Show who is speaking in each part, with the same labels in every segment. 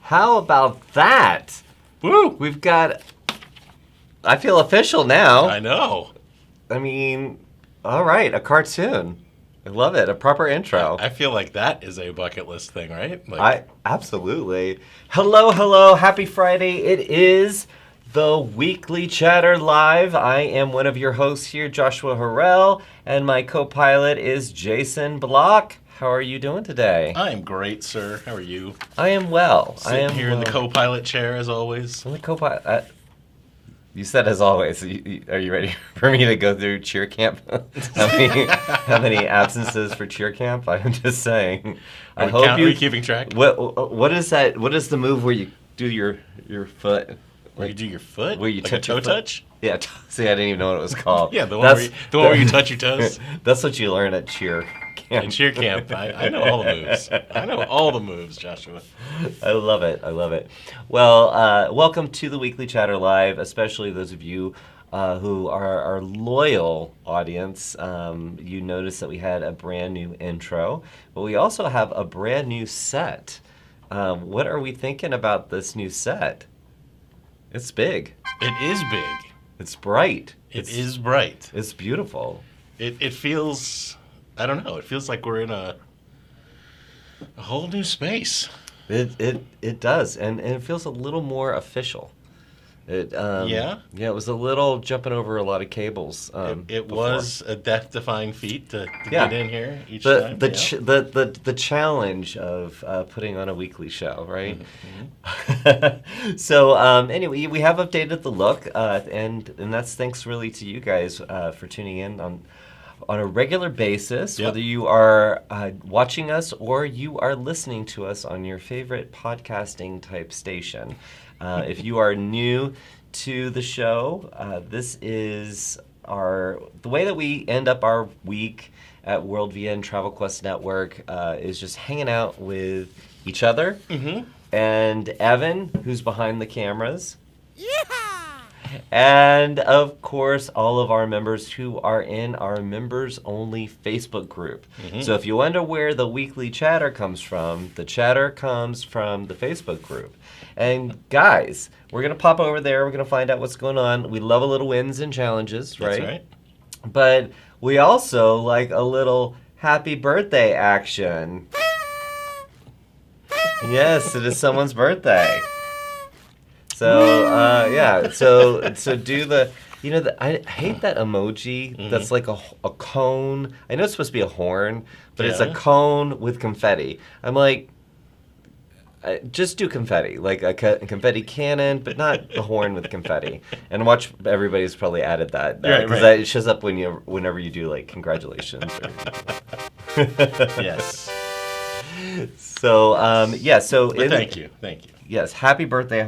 Speaker 1: How about that?
Speaker 2: Woo!
Speaker 1: We've got... I feel official now.
Speaker 2: I know.
Speaker 1: I mean, all right, a cartoon. I love it. A proper intro.
Speaker 2: I feel like that is a bucket list thing, right? Like,
Speaker 1: Absolutely. Hello. Happy Friday. It is the Weekly Chatter Live. I am one of your hosts here, Joshua Harrell, and my co-pilot is Jason Block. How are you doing today?
Speaker 2: I'm great, sir. How are you?
Speaker 1: I am well.
Speaker 2: Sitting here in the co-pilot chair, as always.
Speaker 1: I'm the co-pilot. You said as always. Are you ready for me to go through cheer camp? how many absences for cheer camp? I'm just saying.
Speaker 2: Are you keeping track?
Speaker 1: What is that? What is the move where you do your foot?
Speaker 2: Where you do your foot?
Speaker 1: Where you
Speaker 2: like
Speaker 1: touch
Speaker 2: a toe
Speaker 1: your foot?
Speaker 2: touch?
Speaker 1: Yeah. See, I didn't even know what it was called.
Speaker 2: Yeah, the one where you touch your toes.
Speaker 1: That's what you learn at cheer camp.
Speaker 2: At cheer camp, I know all the moves. I know all the moves, Joshua.
Speaker 1: I love it. Well, welcome to the Weekly Chatter Live, especially those of you who are our loyal audience. You noticed that we had a brand new intro, but we also have a brand new set. What are we thinking about this new set? It's big.
Speaker 2: It is big.
Speaker 1: It's bright.
Speaker 2: It is bright.
Speaker 1: It's beautiful.
Speaker 2: It feels, I don't know, it feels like we're in a whole new space.
Speaker 1: It does, and it feels a little more official.
Speaker 2: Yeah,
Speaker 1: it was a little jumping over a lot of cables.
Speaker 2: It was a death-defying feet to get in here each time.
Speaker 1: The challenge of putting on a weekly show, right?
Speaker 2: Mm-hmm.
Speaker 1: So anyway, we have updated the look, and that's thanks really to you guys for tuning in on a regular basis, whether you are watching us or you are listening to us on your favorite podcasting type station. If you are new to the show, this is the way that we end up our week at World VN Travel Quest Network is just hanging out with each other and Evan, who's behind the cameras. And, of course, all of our members who are in our members-only Facebook group. So if you wonder where the weekly chatter comes from, the chatter comes from the Facebook group. And, guys, we're going to pop over there. We're going to find out what's going on. We love a little wins and challenges, right?
Speaker 2: That's right.
Speaker 1: But we also like a little happy birthday action. Yes, it is someone's birthday. So, so do the, I hate that emoji that's like a cone. I know it's supposed to be a horn, but it's a cone with confetti. I'm like, just do confetti, like a confetti cannon, but not the horn with confetti. And watch, everybody's probably added that. Because it shows up whenever you do, like, congratulations.
Speaker 2: Yes.
Speaker 1: So,
Speaker 2: Thank you.
Speaker 1: Yes, happy birthday.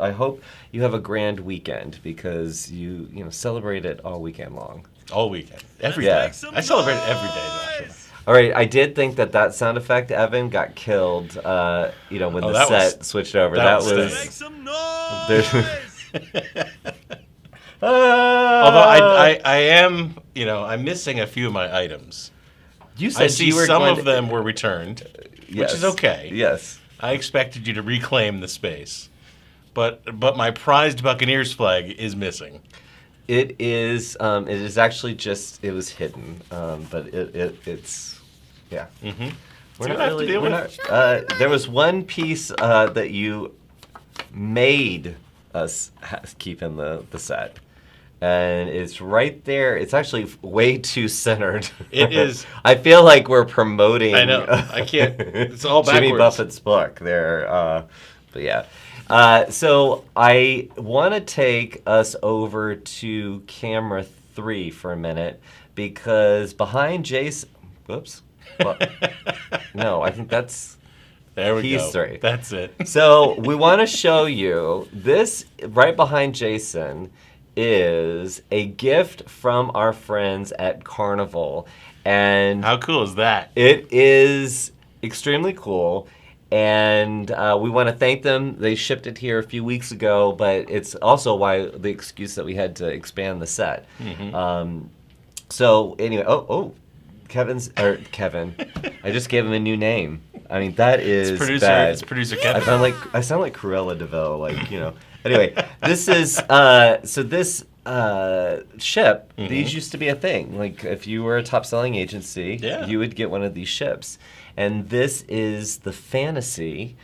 Speaker 1: I hope you have a grand weekend because you celebrate it all weekend long.
Speaker 2: All weekend. Every day. I celebrate it every day, Joshua.
Speaker 1: All right, I did think that sound effect, Evan, got killed, when the set switched over. That was
Speaker 3: Make some noise!
Speaker 2: Although I am, I'm missing a few of my items.
Speaker 1: You said
Speaker 2: I see some of them were returned,
Speaker 1: yes.
Speaker 2: which is okay.
Speaker 1: Yes.
Speaker 2: I expected you to reclaim the space, but my prized Buccaneers flag is missing.
Speaker 1: It is actually just, it was hidden, but it's yeah.
Speaker 2: We're not.
Speaker 1: There was one piece that you made us keep in the set. And it's right there. It's actually way too centered.
Speaker 2: It is.
Speaker 1: I feel like we're promoting.
Speaker 2: I know. I can't. It's all backwards.
Speaker 1: Jimmy Buffett's book there. But yeah. So I want to take us over to camera 3 for a minute because behind Jason. Whoops. No, I think that's.
Speaker 2: There we go.
Speaker 1: He's 3.
Speaker 2: That's it.
Speaker 1: So we want to show you this right behind Jason is a gift from our friends at Carnival. And
Speaker 2: how cool is that?
Speaker 1: It is extremely cool. And we want to thank them. They shipped it here a few weeks ago, but it's also the excuse that we had to expand the set. So anyway, Kevin. I just gave him a new name. I mean, that is bad.
Speaker 2: It's producer
Speaker 1: I
Speaker 2: Kevin.
Speaker 1: sound like Cruella de Vil, like, you know. Anyway, this is so this ship. These used to be a thing. Like, if you were a top-selling agency,
Speaker 2: Yeah.
Speaker 1: you would get one of these ships. And this is the Fantasy,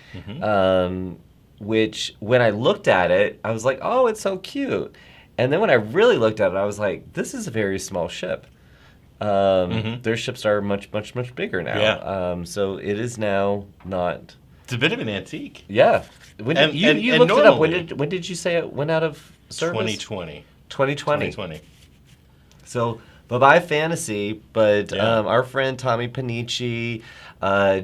Speaker 1: which when I looked at it, I was like, oh, it's so cute. And then when I really looked at it, I was like, this is a very small ship. Their ships are much, much, much bigger now.
Speaker 2: Yeah.
Speaker 1: So it is now not.
Speaker 2: It's a bit of an antique.
Speaker 1: Yeah. When did,
Speaker 2: And
Speaker 1: you looked it up.
Speaker 2: normally-
Speaker 1: When did you say it went out of service?
Speaker 2: 2020.
Speaker 1: 2020.
Speaker 2: 2020.
Speaker 1: So bye-bye Fantasy, but
Speaker 2: Yeah.
Speaker 1: our friend Tommy Panici,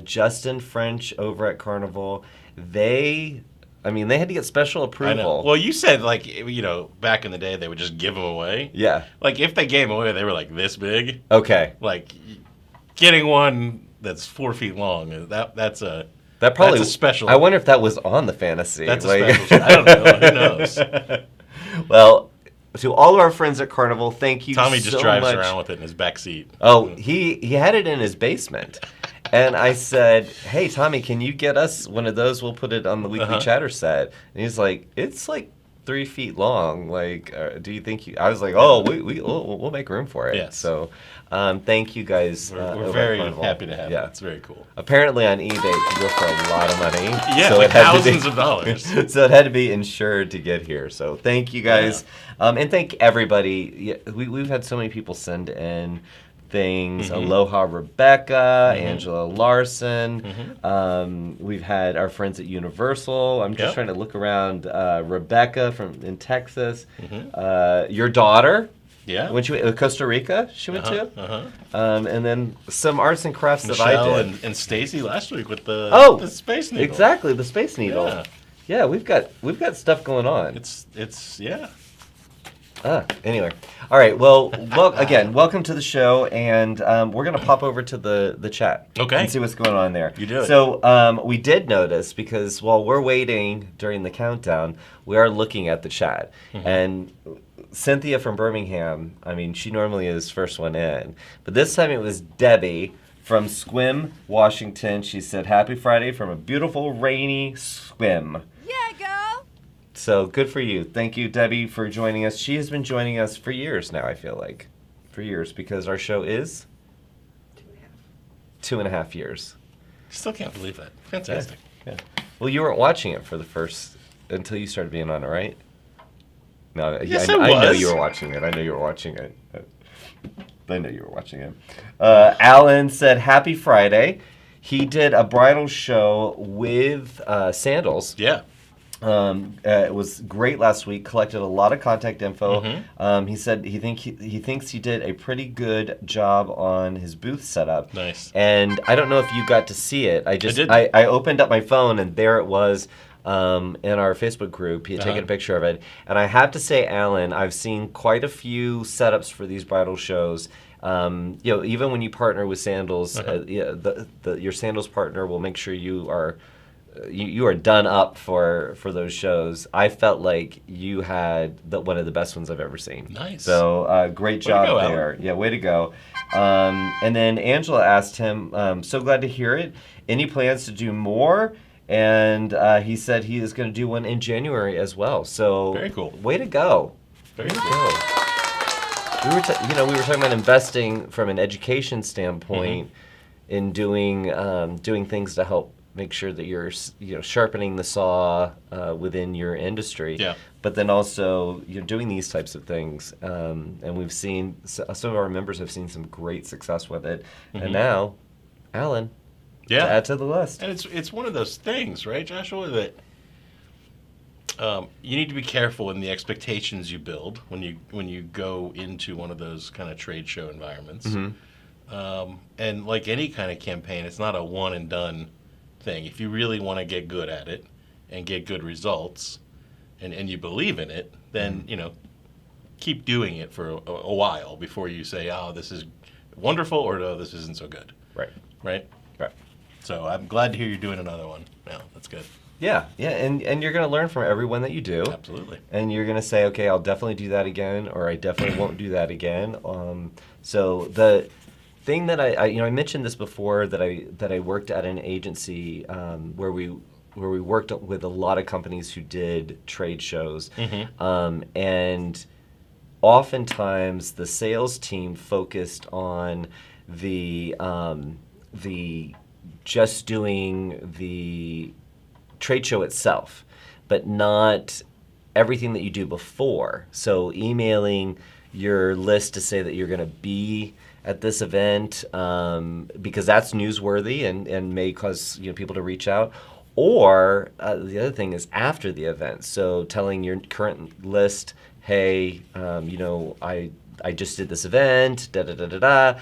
Speaker 1: Justin French over at Carnival, they had to get special
Speaker 2: I
Speaker 1: approval.
Speaker 2: know. Well, you said, like, you know, back in the day they would just give them away.
Speaker 1: Yeah.
Speaker 2: Like, if they gave them away, they were, like, this big.
Speaker 1: Okay.
Speaker 2: Like, getting one that's 4 feet long, that's a special.
Speaker 1: I wonder if that was on the Fantasy.
Speaker 2: That's a
Speaker 1: like-
Speaker 2: special shot. I don't know. Who knows?
Speaker 1: Well, to all of our friends at Carnival, thank you
Speaker 2: Tommy
Speaker 1: so
Speaker 2: just drives
Speaker 1: much.
Speaker 2: around with it in his back seat.
Speaker 1: Oh, he had it in his basement. And I said, hey, Tommy, can you get us one of those? We'll put it on the Weekly Chatter set. And he's like, it's like 3 feet long. Like, do you think you... I was like, oh, we'll make room for it.
Speaker 2: Yes.
Speaker 1: So, thank you guys.
Speaker 2: We're
Speaker 1: over at
Speaker 2: very
Speaker 1: Carnival.
Speaker 2: happy to have
Speaker 1: Yeah.
Speaker 2: it. It's very cool.
Speaker 1: Apparently on eBay, it can go for a lot of money.
Speaker 2: Yeah,
Speaker 1: so
Speaker 2: like
Speaker 1: it had to be-
Speaker 2: thousands of dollars.
Speaker 1: So it had to be insured to get here. So thank you guys. And thank everybody. Yeah, we've had so many people send in things. Aloha Rebecca, Angela Larson. We've had our friends at Universal. I'm just
Speaker 2: Yep.
Speaker 1: trying to look around. Rebecca in Texas. Your daughter.
Speaker 2: Yeah.
Speaker 1: When she went, Costa Rica, she went to. And then some arts and crafts that
Speaker 2: Michelle
Speaker 1: I did.
Speaker 2: and Stacy last week with the Space Needle.
Speaker 1: Exactly, the Space Needle.
Speaker 2: Yeah.
Speaker 1: Yeah, we've got stuff going on.
Speaker 2: It's yeah.
Speaker 1: Anyway, all right. Well, again, welcome to the show, and we're gonna pop over to the chat.
Speaker 2: Okay.
Speaker 1: And see what's going on there.
Speaker 2: You do it.
Speaker 1: So we did notice, because while we're waiting during the countdown, we are looking at the chat, and Cynthia from Birmingham. I mean, she normally is first one in, but this time it was Debbie from Squim, Washington. She said, "Happy Friday from a beautiful rainy Squim."
Speaker 4: Yeah, girl.
Speaker 1: So good for you. Thank you, Debbie, for joining us. She has been joining us for years now, I feel like. For years, because our show is 2.5 years.
Speaker 2: Still can't believe that. Fantastic.
Speaker 1: Yeah. Well, you weren't watching it until you started being on it, right? No,
Speaker 2: Yes,
Speaker 1: I
Speaker 2: I
Speaker 1: know
Speaker 2: was.
Speaker 1: you were watching it. I know you were watching it. I know you were watching it. Alan said, "Happy Friday." He did a bridal show with Sandals.
Speaker 2: Yeah.
Speaker 1: It was great last week. Collected a lot of contact info. He said he thinks he did a pretty good job on his booth setup.
Speaker 2: Nice.
Speaker 1: And I don't know if you got to see it. I
Speaker 2: did.
Speaker 1: opened up my phone and there it was in our Facebook group. He had taken a picture of it. And I have to say, Alan, I've seen quite a few setups for these bridal shows. Even when you partner with Sandals, your Sandals partner will make sure you are. You are done up for those shows. I felt like you had one of the best ones I've ever seen.
Speaker 2: Nice.
Speaker 1: So great job
Speaker 2: go,
Speaker 1: there.
Speaker 2: Alan.
Speaker 1: Yeah, way to go. And then Angela asked him, so glad to hear it. Any plans to do more? And he said he is going to do one in January as well. So
Speaker 2: Very cool.
Speaker 1: Way to go.
Speaker 2: Very
Speaker 1: Way to
Speaker 2: cool.
Speaker 1: go. We were talking about investing from an education standpoint in doing things to help make sure that you're sharpening the saw within your industry.
Speaker 2: Yeah.
Speaker 1: But then also you're doing these types of things, and we've seen some of our members have seen some great success with it, and now, Alan,
Speaker 2: Yeah.
Speaker 1: to add to the list.
Speaker 2: And it's one of those things, right, Joshua, that you need to be careful in the expectations you build when you go into one of those kind of trade show environments. And like any kind of campaign, it's not a one and done thing. If you really want to get good at it and get good results, and you believe in it, then keep doing it for a while before you say, "Oh, this is wonderful," or "No, this isn't so good."
Speaker 1: Right.
Speaker 2: Right.
Speaker 1: Right.
Speaker 2: So I'm glad to hear you're doing another one. Yeah, that's good.
Speaker 1: Yeah. And you're going to learn from everyone that you do.
Speaker 2: Absolutely.
Speaker 1: And you're going to say, okay, I'll definitely do that again, or I definitely won't do that again. So thing that I mentioned this before, that I worked at an agency where we worked with a lot of companies who did trade shows, and oftentimes the sales team focused on the just doing the trade show itself, but not everything that you do before. So emailing your list to say that you're going to be at this event, because that's newsworthy and may cause people to reach out. Or the other thing is after the event. So telling your current list, hey, I just did this event, da da da da da.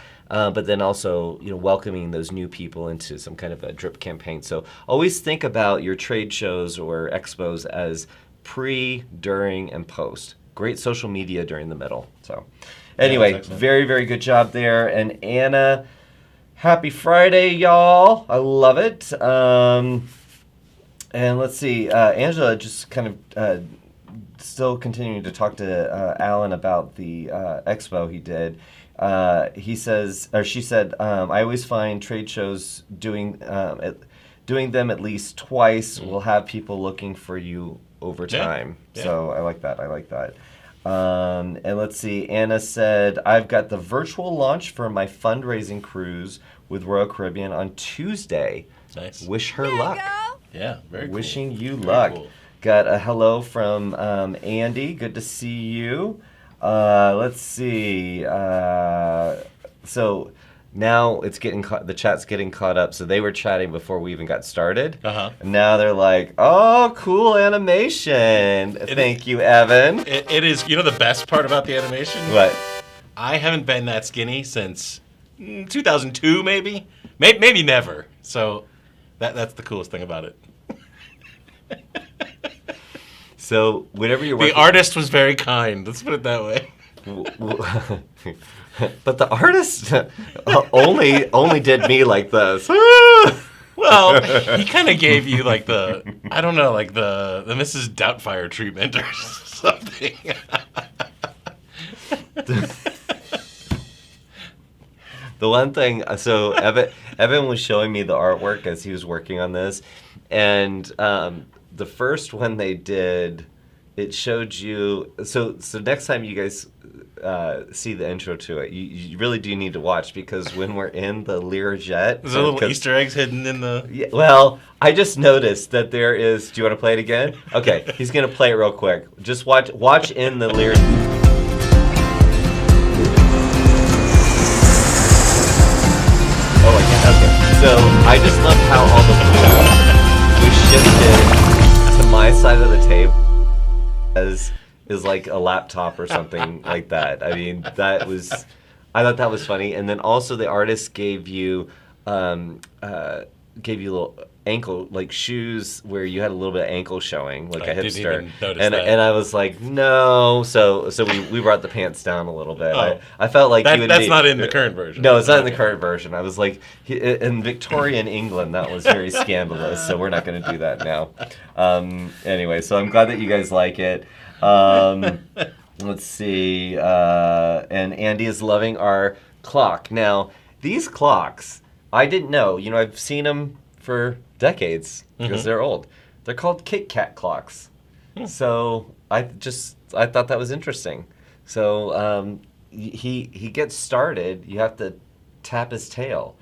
Speaker 1: But then also, welcoming those new people into some kind of a drip campaign. So always think about your trade shows or expos as pre, during, and post. Great social media during the middle. So anyway, very, very good job there. And Anna, happy Friday, y'all. I love it. And let's see, Angela just kind of still continuing to talk to Alan about the expo he did. She said, I always find trade shows doing them at least twice will have people looking for you over time. Yeah. So I like that. And let's see, Anna said, I've got the virtual launch for my fundraising cruise with Royal Caribbean on Tuesday.
Speaker 2: Nice.
Speaker 1: Wish her luck.
Speaker 2: Yeah, very cool.
Speaker 1: Wishing you luck. Cool. Got a hello from Andy. Good to see you. Let's see. So now it's the chat's getting caught up. So they were chatting before we even got started. And now they're like, "Oh, cool animation! Thank you, Evan."
Speaker 2: It is. The best part about the animation?
Speaker 1: What?
Speaker 2: I haven't been that skinny since 2002, maybe never. So that's the coolest thing about it.
Speaker 1: So whenever you're working,
Speaker 2: the artist was very kind. Let's put it that way.
Speaker 1: But the artist only did me like this.
Speaker 2: Well, he kind of gave you like the Mrs. Doubtfire treatment or something.
Speaker 1: The one thing, so Evan was showing me the artwork as he was working on this, and the first one they did, it showed you. So next time you guys see the intro to it, you really do need to watch, because when we're in the Learjet,
Speaker 2: there's little Easter eggs hidden in the.
Speaker 1: Yeah, well, I just noticed that there is. Do you want to play it again? Okay, he's gonna play it real quick. Just watch in the Lear. Oh, yeah. Okay. So I just love how all the blue was shifted to my side of the table as is like a laptop or something like that. I mean, I thought that was funny. And then also the artist gave you little ankle, like shoes where you had a little bit of ankle showing, like a hipster.
Speaker 2: Didn't even notice
Speaker 1: and
Speaker 2: that.
Speaker 1: And I was like, no. So we brought the pants down a little bit.
Speaker 2: Oh.
Speaker 1: I felt like
Speaker 2: that's not in the current version.
Speaker 1: No, it's not in the current version. I was like, in Victorian England, that was very scandalous. So we're not going to do that now. Anyway, so I'm glad that you guys like it. Let's see. And Andy is loving our clock. Now, these clocks, I didn't know. I've seen them for decades because they're old. They're called Kit Kat clocks. So I thought that was interesting. So he gets started. You have to tap his tail.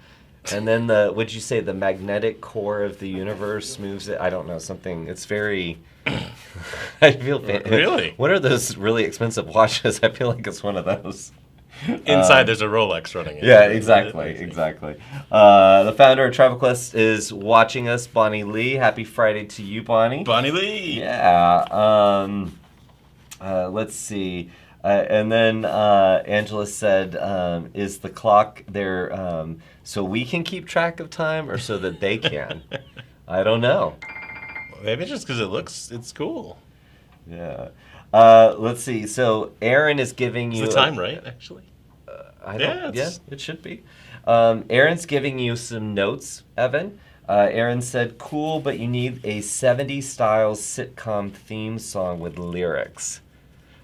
Speaker 1: And then would you say the magnetic core of the universe moves it? I don't know, something. It's very. I feel
Speaker 2: really.
Speaker 1: What are those really expensive watches? I feel like it's one of those.
Speaker 2: Inside, there's a Rolex running it.
Speaker 1: Yeah, exactly. The founder of Travel Quest is watching us, Bonnie Lee. Happy Friday to you, Bonnie.
Speaker 2: Bonnie Lee.
Speaker 1: Yeah. Let's see. And then Angela said, is the clock there so we can keep track of time or so that they can? I don't know.
Speaker 2: Maybe it's just because it's cool.
Speaker 1: Yeah. Let's see. So Aaron is giving you...
Speaker 2: Is the time right, actually?
Speaker 1: Yeah, it should be. Aaron's giving you some notes, Evan. Aaron said, cool, but you need a 70s style sitcom theme song with lyrics.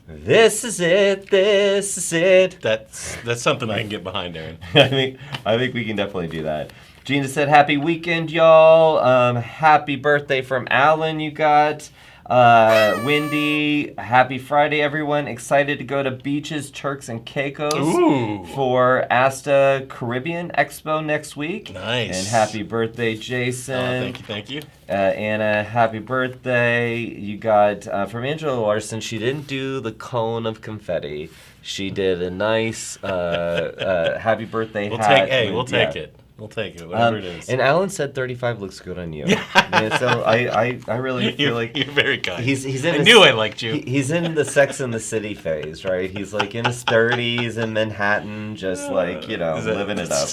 Speaker 1: This is it. This is it.
Speaker 2: That's something I can get behind, Aaron.
Speaker 1: I think we can definitely do that. Gina said, "Happy weekend, y'all. Happy birthday from Alan. You got." Wendy, happy Friday, everyone. Excited to go to Beaches, Turks, and Caicos for Asta Caribbean Expo next week.
Speaker 2: Nice.
Speaker 1: And happy birthday, Jason.
Speaker 2: Thank you.
Speaker 1: Anna, happy birthday. You got, from Angela Larson, she didn't do the cone of confetti. She did a nice happy birthday hat.
Speaker 2: We'll take it. We'll take it, whatever it is.
Speaker 1: And Alan said 35 looks good on you. And so I really feel like
Speaker 2: you're very kind.
Speaker 1: He's in.
Speaker 2: I liked you.
Speaker 1: He's in the Sex and the City phase, right? He's like in his 30s in Manhattan, just like living it up.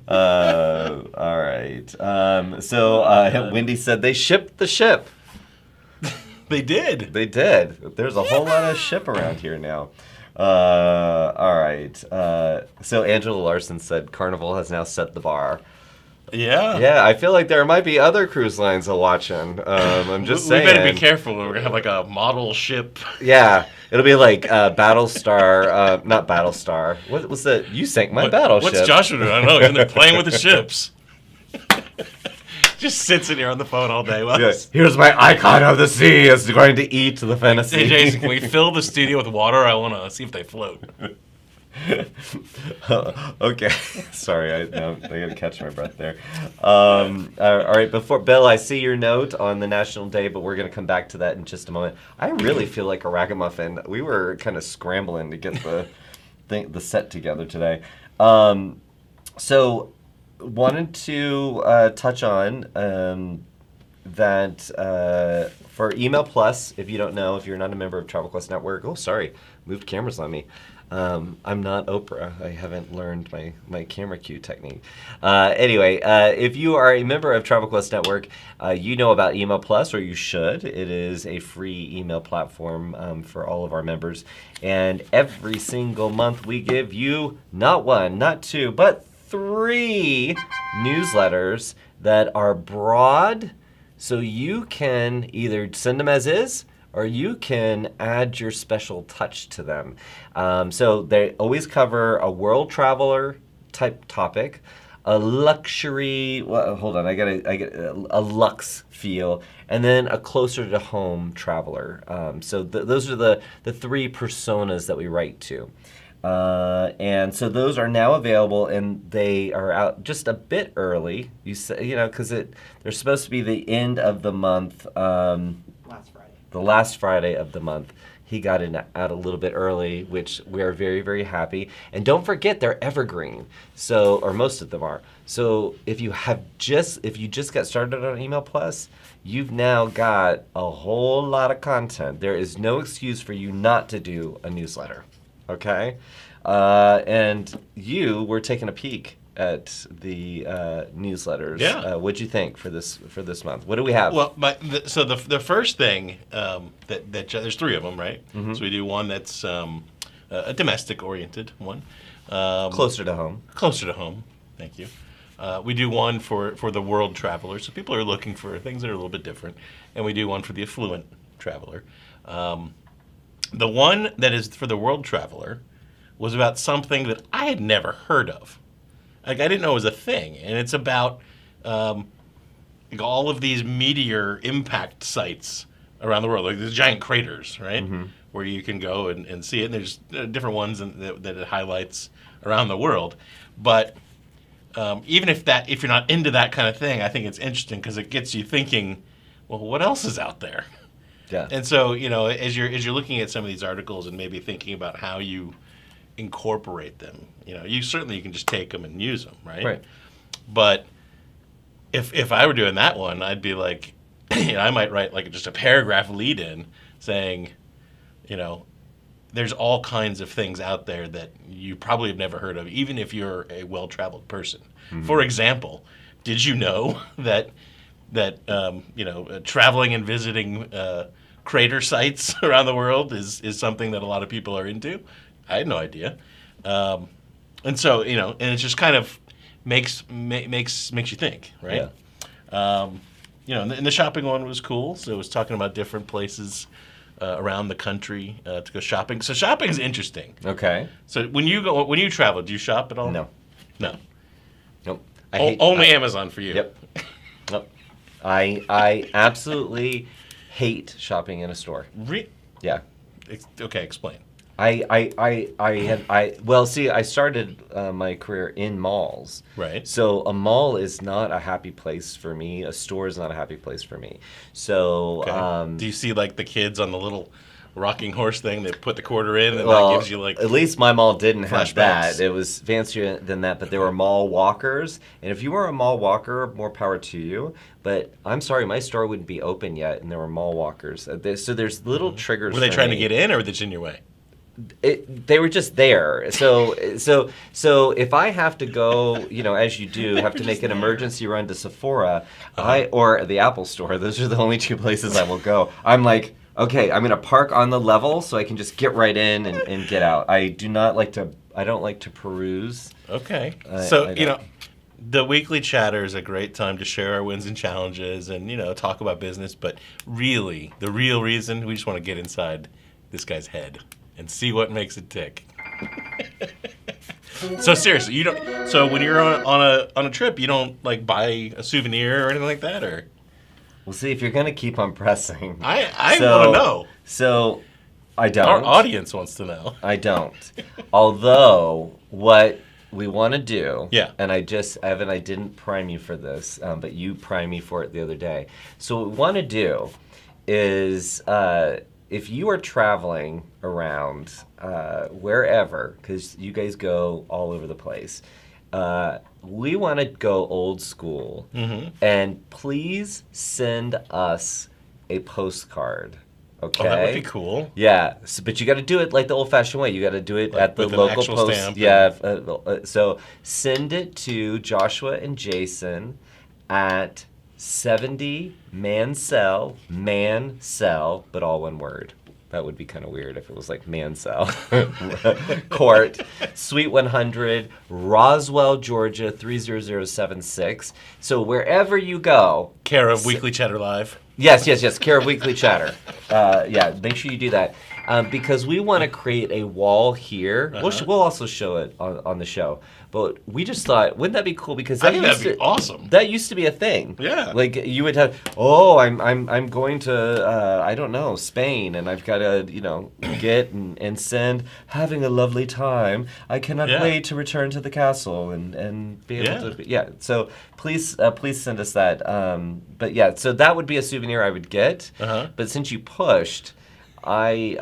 Speaker 1: All right. So Wendy said they shipped the ship.
Speaker 2: They did.
Speaker 1: They did. There's a whole lot of ship around here now. All right. So Angela Larson said Carnival has now set the bar.
Speaker 2: Yeah.
Speaker 1: Yeah, I feel like there might be other cruise lines watching. I'm just saying.
Speaker 2: We better be careful. We're going to have like a model ship.
Speaker 1: Yeah. It'll be like Battlestar, not Battlestar. What was the, you sank my battleship.
Speaker 2: What's Joshua doing? I don't know. He's in there playing with the ships. Just sits in here on the phone all day. Well,
Speaker 1: yes. Here's my icon of the sea is going to eat the fantasy.
Speaker 2: Hey, Jason, can we fill the studio with water? I want to see if they float.
Speaker 1: Okay. Sorry, I got to catch my breath there. All right, before Bill, I see your note on the National Day, but we're going to come back to that in just a moment. I really feel like a ragamuffin. We were kind of scrambling to get the set together today. So wanted to touch on that for Email Plus, if you don't know, if you're not a member of Travel Quest Network, moved cameras on me. I'm not Oprah. I haven't learned my camera cue technique. Anyway, if you are a member of Travel Quest Network, you know about Email Plus, or you should. It is a free email platform for all of our members. And every single month we give you not one, not two, but 3 newsletters that are broad, so you can either send them as is, or you can add your special touch to them. So they always cover a world traveler type topic, a luxury, I get a luxe feel, and then a closer to home traveler. So those are the 3 personas that we write to. And so those are now available, and they are out just a bit early. Because they're supposed to be the end of the month. The last Friday of the month. He got out a little bit early, which we are very, very happy. And don't forget, they're evergreen. So, or most of them are. So if you just got started on Email Plus, you've now got a whole lot of content. There is no excuse for you not to do a newsletter. Okay? And you were taking a peek at the newsletters.
Speaker 2: Yeah.
Speaker 1: What'd you think for this month? What do we have?
Speaker 2: Well, the first thing that there's 3 of them, right? Mm-hmm. So we do one that's a domestic-oriented one.
Speaker 1: Closer to home.
Speaker 2: Closer to home. Thank you. We do one for the world traveler, so people are looking for things that are a little bit different, and we do one for the affluent traveler. The one that is for the world traveler was about something that I had never heard of. Like, I didn't know it was a thing, and it's about all of these meteor impact sites around the world, like these giant craters, right? Mm-hmm. Where you can go and see it, and there's different ones that it highlights around the world. But even if you're not into that kind of thing, I think it's interesting because it gets you thinking, well, what else is out there?
Speaker 1: Yeah.
Speaker 2: And so, as you're looking at some of these articles and maybe thinking about how you incorporate them, you can just take them and use them, right?
Speaker 1: Right.
Speaker 2: But if I were doing that one, I'd be like, I might write like just a paragraph lead in saying, there's all kinds of things out there that you probably have never heard of, even if you're a well-traveled person. Mm-hmm. For example, did you know that traveling and visiting crater sites around the world is something that a lot of people are into? I had no idea. And so, and it just kind of makes you think, right?
Speaker 1: Yeah.
Speaker 2: And the shopping one was cool. So it was talking about different places around the country to go shopping. So shopping is interesting.
Speaker 1: Okay.
Speaker 2: So when you travel, do you shop at all?
Speaker 1: No.
Speaker 2: No.
Speaker 1: Nope.
Speaker 2: Only Amazon for you.
Speaker 1: Yep. Nope. I absolutely hate shopping in a store. Yeah.
Speaker 2: Okay, explain.
Speaker 1: Well, see, I started my career in malls.
Speaker 2: Right.
Speaker 1: So a mall is not a happy place for me. A store is not a happy place for me. So,
Speaker 2: Okay. Do you see like the kids on the little rocking horse thing? They put the quarter in, and
Speaker 1: well,
Speaker 2: that gives you like.
Speaker 1: at least my mall didn't have
Speaker 2: flashbacks.
Speaker 1: that. It was fancier than that, but there were mall walkers. And if you were a mall walker, more power to you. But I'm sorry, my store wouldn't be open yet, and there were mall walkers. So there's little triggers.
Speaker 2: Were they
Speaker 1: for
Speaker 2: trying to
Speaker 1: me.
Speaker 2: get in, or were they just in your way?
Speaker 1: They were just there. So if I have to go, as you do, have to make an emergency run to Sephora, or the Apple Store. Those are the only two places I will go. I'm like, okay, I'm gonna park on the level so I can just get right in and get out. I don't like to peruse.
Speaker 2: Okay.
Speaker 1: I
Speaker 2: So
Speaker 1: don't.
Speaker 2: the weekly chatter is a great time to share our wins and challenges, and talk about business. But really, the real reason, we just want to get inside this guy's head and see what makes it tick. So seriously, you don't. So when you're on a trip, you don't like buy a souvenir or anything like that, or
Speaker 1: We'll see if you're gonna keep on pressing.
Speaker 2: I
Speaker 1: So-
Speaker 2: want to know.
Speaker 1: So I don't.
Speaker 2: Our audience wants to know.
Speaker 1: I don't. Although what we want to do,
Speaker 2: Yeah.
Speaker 1: and Evan, I didn't prime you for this, but you primed me for it the other day. So what we want to do is, if you are traveling around wherever, because you guys go all over the place, we want to go old school, and please send us a postcard. Okay.
Speaker 2: Oh, that would be cool.
Speaker 1: Yeah, but you got to do it like the old-fashioned way. You got to do it
Speaker 2: Like
Speaker 1: at the
Speaker 2: with an
Speaker 1: local
Speaker 2: actual
Speaker 1: post.
Speaker 2: stamp
Speaker 1: Yeah. So send it to Joshua and Jason at 70 Mansell, but all one word. That would be kind of weird if it was like Mansell Court, Suite 100, Roswell, Georgia 30076. So wherever you go,
Speaker 2: Care of Weekly Chatter Live.
Speaker 1: Yes, care of Weekly Chatter. Make sure you do that. Because we want to create a wall here. We'll also show it on the show. But we just thought, wouldn't that be cool? Because
Speaker 2: I think that'd be awesome.
Speaker 1: That used to be a thing.
Speaker 2: Yeah.
Speaker 1: Like you would have, I'm going to I don't know, Spain, and I've got to get and send, having a lovely time. I cannot wait to return to the castle and be able to. So please send us that. But yeah, so that would be a souvenir I would get. But since you pushed, I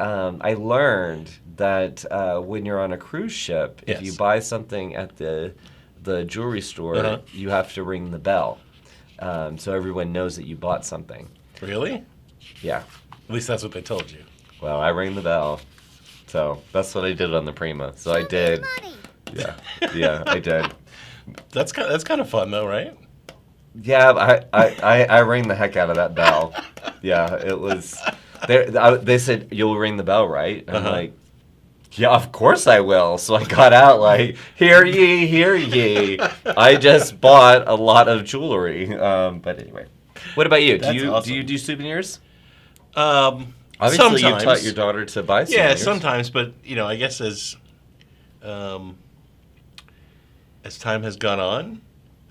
Speaker 1: learned that when you're on a cruise ship, if you buy something at the jewelry store, you have to ring the bell, so everyone knows that you bought something.
Speaker 2: Really?
Speaker 1: Yeah.
Speaker 2: At least that's what they told you.
Speaker 1: Well, I rang the bell, so that's what I did on the Prima. So I did. Yeah, I did.
Speaker 2: That's kind of fun though, right?
Speaker 1: Yeah, I rang the heck out of that bell. Yeah, it was. They said, you'll ring the bell, right? And I'm like, yeah, of course I will. So I got out like, hear ye, hear ye. I just bought a lot of jewelry. But anyway, what about you?
Speaker 2: That's awesome.
Speaker 1: Do you do souvenirs?
Speaker 2: Obviously,
Speaker 1: Obviously, you taught your daughter to buy souvenirs.
Speaker 2: Yeah, sometimes, but I guess as time has gone on,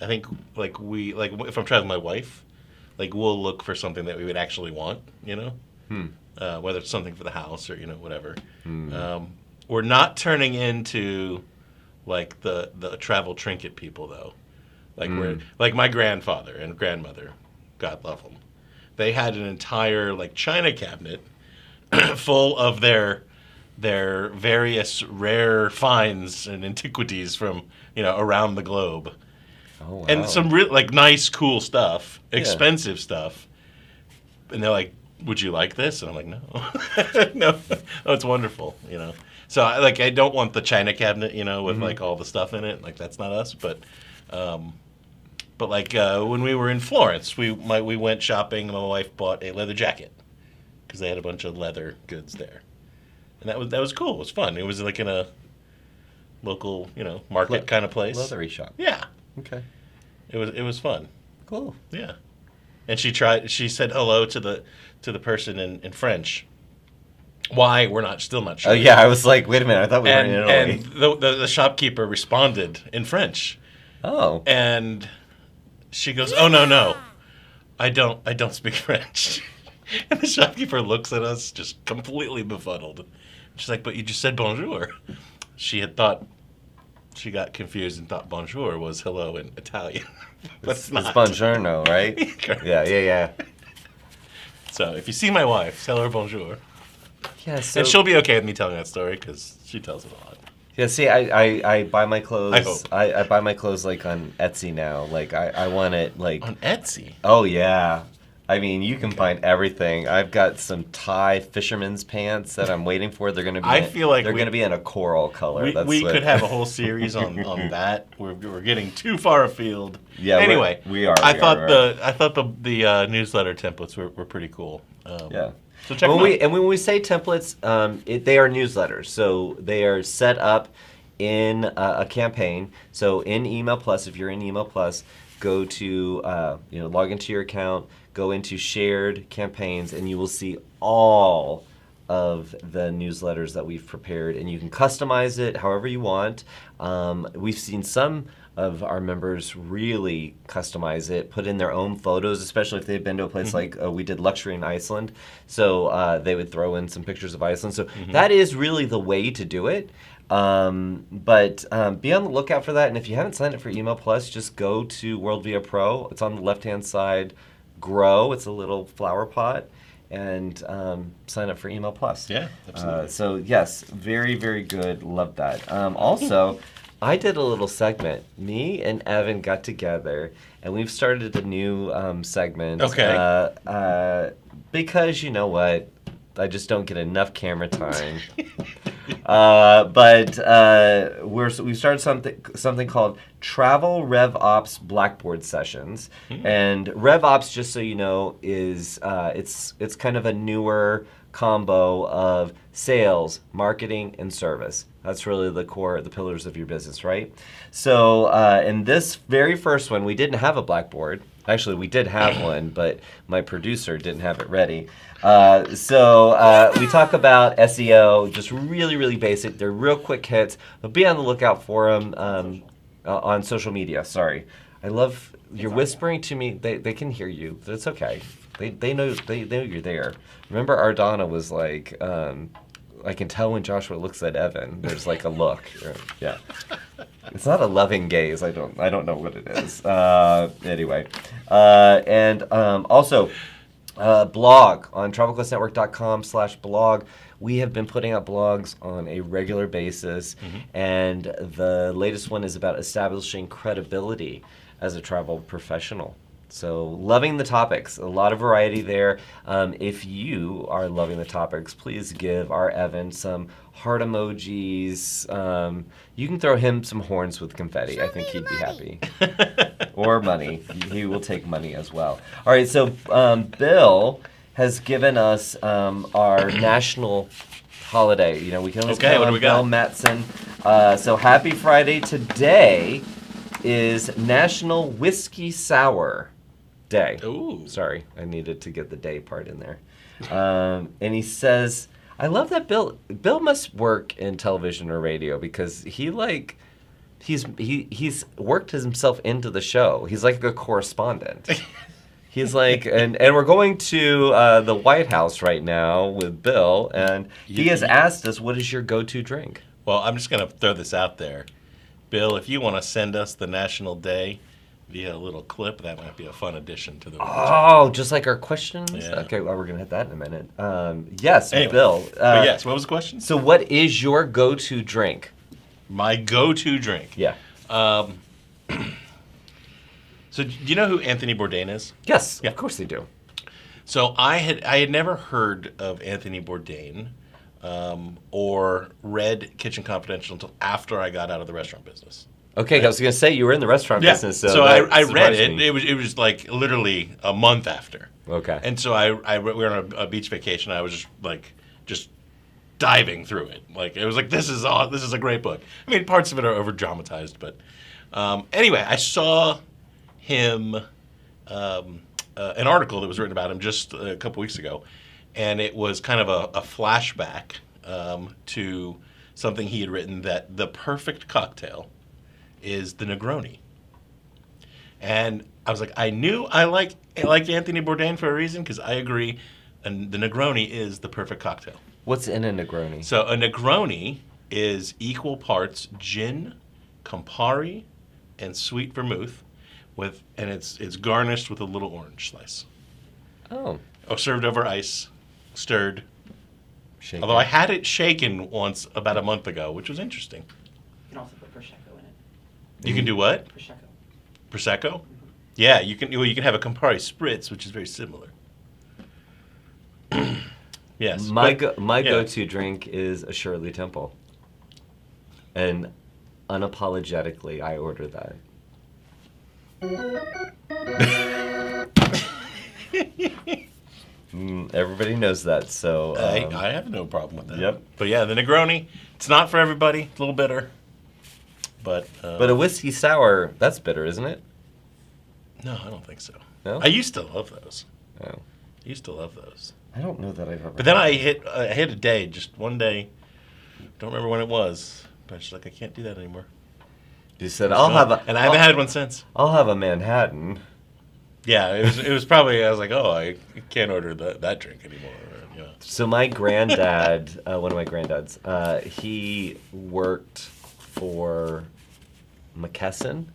Speaker 2: I think if I'm traveling with my wife, we'll look for something that we would actually want, whether it's something for the house or whatever. We're not turning into the travel trinket people though. We're like my grandfather and grandmother, God love them. They had an entire china cabinet full of their various rare finds and antiquities from around the globe.
Speaker 1: Oh, wow.
Speaker 2: And some nice, cool stuff, expensive stuff. And they're like, "Would you like this?" And I'm like, "No, no, it's wonderful." So I don't want the china cabinet, with all the stuff in it. That's not us. But when we were in Florence, we went shopping, and my wife bought a leather jacket because they had a bunch of leather goods there, and that was cool. It was fun. It was in a local, market kind of place.
Speaker 1: Leathery shop.
Speaker 2: Yeah.
Speaker 1: Okay.
Speaker 2: It was fun.
Speaker 1: Cool.
Speaker 2: Yeah. And she said hello to the person in French. Why? We're still not sure.
Speaker 1: Oh yeah, I was like, wait a minute, I thought we were in Italy.
Speaker 2: And the shopkeeper responded in French.
Speaker 1: Oh.
Speaker 2: And she goes, "Oh no, I don't speak French." And the shopkeeper looks at us just completely befuddled. She's like, "But you just said bonjour." She got confused and thought bonjour was hello in Italian. But it's not.
Speaker 1: It's buongiorno, right?
Speaker 2: Correct.
Speaker 1: Yeah.
Speaker 2: So if you see my wife, tell her bonjour.
Speaker 1: Yeah, so
Speaker 2: And she'll be okay with me telling that story because she tells it a lot.
Speaker 1: yeah. See, I buy my clothes.
Speaker 2: I hope.
Speaker 1: I buy my clothes like on Etsy now. Like I want it like.
Speaker 2: On Etsy?
Speaker 1: Oh yeah. I mean, you can find everything. I've got some Thai fisherman's pants that I'm waiting for. They're going to be.
Speaker 2: I feel like
Speaker 1: they're going to be in a coral color.
Speaker 2: We could have a whole series on that. We're getting too far afield.
Speaker 1: Yeah.
Speaker 2: Anyway,
Speaker 1: we are.
Speaker 2: I thought the newsletter templates were pretty cool.
Speaker 1: Yeah.
Speaker 2: So check them out.
Speaker 1: When we say templates, they are newsletters. So they are set up in a campaign. So in Email Plus, if you're in Email Plus, go to log into your account, go into shared campaigns, and you will see all of the newsletters that we've prepared, and you can customize it however you want. We've seen some of our members really customize it, put in their own photos, especially if they've been to a place like we did luxury in Iceland. So they would throw in some pictures of Iceland. So that is really the way to do it. But be on the lookout for that. And if you haven't signed up for Email Plus, just go to WorldVia Pro. It's on the left-hand side. Grow. It's a little flower pot. And sign up for Email Plus.
Speaker 2: Yeah, absolutely.
Speaker 1: So yes, very, very good. Love that. Also, I did a little segment. Me and Evan got together, and we've started a new segment.
Speaker 2: Okay.
Speaker 1: Because you know what, I just don't get enough camera time. But we've started something called Travel RevOps Blackboard Sessions, and RevOps, just so you know, is it's kind of a newer combo of sales, marketing, and service. That's really the pillars of your business, right? So in this very first one, we didn't have a blackboard. Actually, we did have one, but my producer didn't have it ready. So we talk about SEO, just really, really basic. They're real quick hits, but be on the lookout for them on social media. Sorry. I love, you're whispering to me. They can hear you. It's okay. They know you're there. Remember, Ardana was like, I can tell when Joshua looks at Evan. There's like a look. Yeah. It's not a loving gaze. I don't know what it is. Anyway, and also blog on TravelQuestNetwork.com/blog. We have been putting out blogs on a regular basis, and the latest one is about establishing credibility as a travel professional. So loving the topics, a lot of variety there. If you are loving the topics, please give our Evan some heart emojis. You can throw him some horns with confetti. I think he'd be happy. Or money. He will take money as well. All right, so Bill has given us our national holiday. You know, we can always count on Bill Matson. So happy Friday. Today is National Whiskey Sour Day.
Speaker 2: Ooh. Sorry,
Speaker 1: I needed to get the day part in there. And he says, I love that Bill must work in television or radio because he's worked himself into the show. He's like a correspondent. He's like, and we're going to the White House right now with Bill, and he has asked us, what is your go-to drink?
Speaker 2: Well, I'm just going to throw this out there. Bill, if you want to send us the National Day via a little clip, that might be a fun addition to the region.
Speaker 1: Oh, just like our questions?
Speaker 2: Yeah.
Speaker 1: Okay, well, we're going to hit that in a minute. Yes,
Speaker 2: anyway,
Speaker 1: Bill.
Speaker 2: Yes, what was the question?
Speaker 1: So what is your go-to drink?
Speaker 2: My go-to drink?
Speaker 1: Yeah.
Speaker 2: So do you know who Anthony Bourdain is?
Speaker 1: Yes, yeah. Of course they do.
Speaker 2: So I had never heard of Anthony Bourdain or read Kitchen Confidential until after I got out of the restaurant business.
Speaker 1: Okay, right? I was going to say you were in the restaurant business.
Speaker 2: So I read it. Me. It was like literally a month after.
Speaker 1: Okay.
Speaker 2: And so we were on a beach vacation. I was just diving through it. Like it was like this is a great book. I mean, parts of it are over dramatized, but anyway, I saw him an article that was written about him just a couple weeks ago, and it was kind of a flashback to something he had written, that the perfect cocktail is the Negroni. And I was like, I knew I liked Anthony Bourdain for a reason, because I agree, and the Negroni is the perfect cocktail.
Speaker 1: What's in a Negroni?
Speaker 2: So a Negroni is equal parts gin, Campari, and sweet vermouth, and it's garnished with a little orange slice.
Speaker 1: Oh.
Speaker 2: Served over ice, stirred.
Speaker 1: Shaken.
Speaker 2: Although I had it shaken once about a month ago, which was interesting.
Speaker 4: You can also put Prosecco in it.
Speaker 2: You can do what?
Speaker 4: Prosecco.
Speaker 2: Prosecco? Yeah, you can have a Campari Spritz, which is very similar. Yes.
Speaker 1: My
Speaker 2: but- yeah.
Speaker 1: go-to drink is a Shirley Temple. And unapologetically, I order that. Everybody knows that, so...
Speaker 2: I have no problem with that.
Speaker 1: Yep.
Speaker 2: But yeah, the Negroni, it's not for everybody. It's a little bitter. But
Speaker 1: But a whiskey sour, that's bitter, isn't it?
Speaker 2: no, I don't think so.
Speaker 1: No?
Speaker 2: I used to love those.
Speaker 1: Oh.
Speaker 2: I used to love those.
Speaker 1: I don't know that I've ever...
Speaker 2: But then I hit a day, just one day. Don't remember when it was. But I was like, I can't do that anymore.
Speaker 1: You said, I'll have a...
Speaker 2: And I haven't had one since.
Speaker 1: I'll have a Manhattan.
Speaker 2: Yeah, it was probably, I was like, oh, I can't order that drink anymore. Yeah.
Speaker 1: So my granddad, one of my granddads, he worked for McKesson.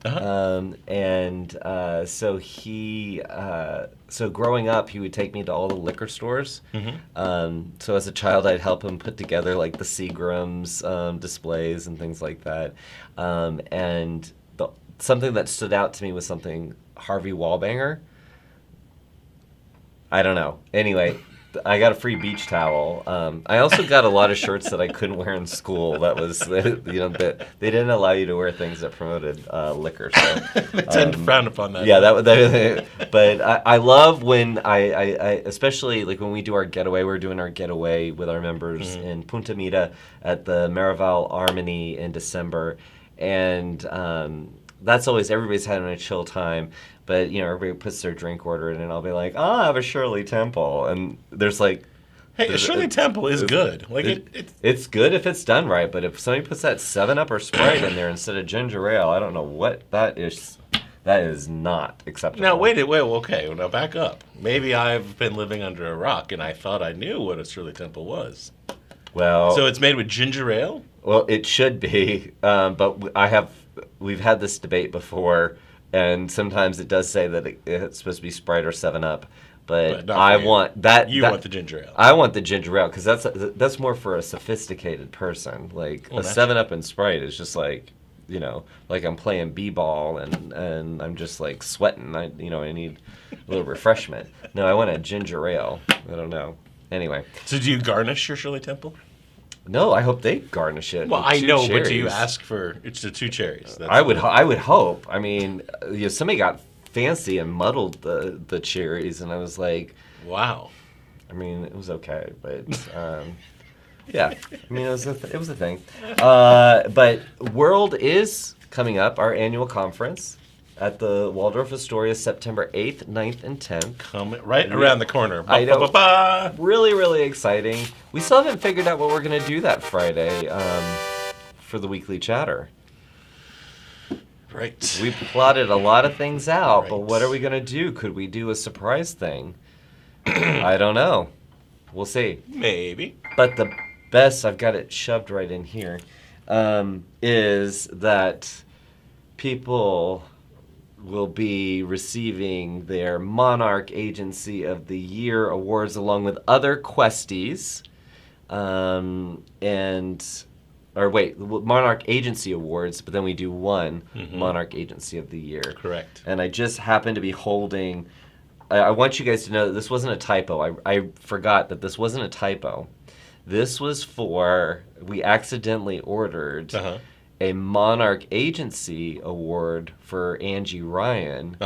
Speaker 2: Uh-huh.
Speaker 1: So growing up, he would take me to all the liquor stores.
Speaker 2: Mm-hmm.
Speaker 1: So as a child, I'd help him put together like the Seagram's displays and things like that. And something that stood out to me was something Harvey Wallbanger. I don't know. Anyway, I got a free beach towel. I also got a lot of shirts that I couldn't wear in school. That was, that they didn't allow you to wear things that promoted liquor. So
Speaker 2: They tend to frown upon that.
Speaker 1: yeah, but I love when I especially like when we do our getaway. We're doing our getaway with our members in Punta Mita at the Maraval Armony in December, and that's always, everybody's having a chill time. But, everybody puts their drink order in, and I'll be like, I'll have a Shirley Temple. And there's like...
Speaker 2: Hey, a Shirley Temple is good. Like
Speaker 1: it's good if it's done right, but if somebody puts that 7-Up or Sprite in there instead of ginger ale, I don't know what that is. That is not acceptable.
Speaker 2: Now, wait, okay, now back up. Maybe I've been living under a rock, and I thought I knew what a Shirley Temple was.
Speaker 1: Well...
Speaker 2: So it's made with ginger ale?
Speaker 1: Well, it should be, but we've had this debate before, and sometimes it does say that it's supposed to be Sprite or 7-Up, but
Speaker 2: not
Speaker 1: I
Speaker 2: for you.
Speaker 1: want that.
Speaker 2: You want the ginger ale.
Speaker 1: I want the ginger ale because that's more for a sophisticated person. Like a 7-Up and Sprite is just like, like I'm playing b-ball and I'm just like sweating. I need a little refreshment. No, I want a ginger ale. I don't know. Anyway.
Speaker 2: So do you garnish your Shirley Temple?
Speaker 1: No, I hope they garnish it.
Speaker 2: Well,
Speaker 1: with
Speaker 2: I
Speaker 1: two
Speaker 2: know,
Speaker 1: cherries.
Speaker 2: but do you ask for it's the 2 cherries? That's
Speaker 1: I would hope. I mean, somebody got fancy and muddled the cherries, and I was like,
Speaker 2: wow.
Speaker 1: I mean, it was okay, but yeah. I mean, it was a thing. But World is coming up, our annual conference at the Waldorf Astoria, September 8th, 9th, and 10th.
Speaker 2: Coming right around the corner.
Speaker 1: I know.
Speaker 2: Ba-ba-ba-ba.
Speaker 1: Really, really exciting. We still haven't figured out what we're going to do that Friday for the weekly chatter.
Speaker 2: Right.
Speaker 1: We plotted a lot of things out, but
Speaker 2: Right.
Speaker 1: what are we going to do? Could we do a surprise thing? I don't know. We'll see.
Speaker 2: Maybe.
Speaker 1: But the best, I've got it shoved right in here, is that people will be receiving their Monarch Agency of the Year awards along with other Questies. Monarch Agency Awards, but then we do one Monarch Agency of the Year.
Speaker 2: Correct.
Speaker 1: And I just happen to be holding... I want you guys to know that this wasn't a typo. I forgot that this wasn't a typo. This was for... We accidentally ordered a Monarch Agency Award for Angie Ryan,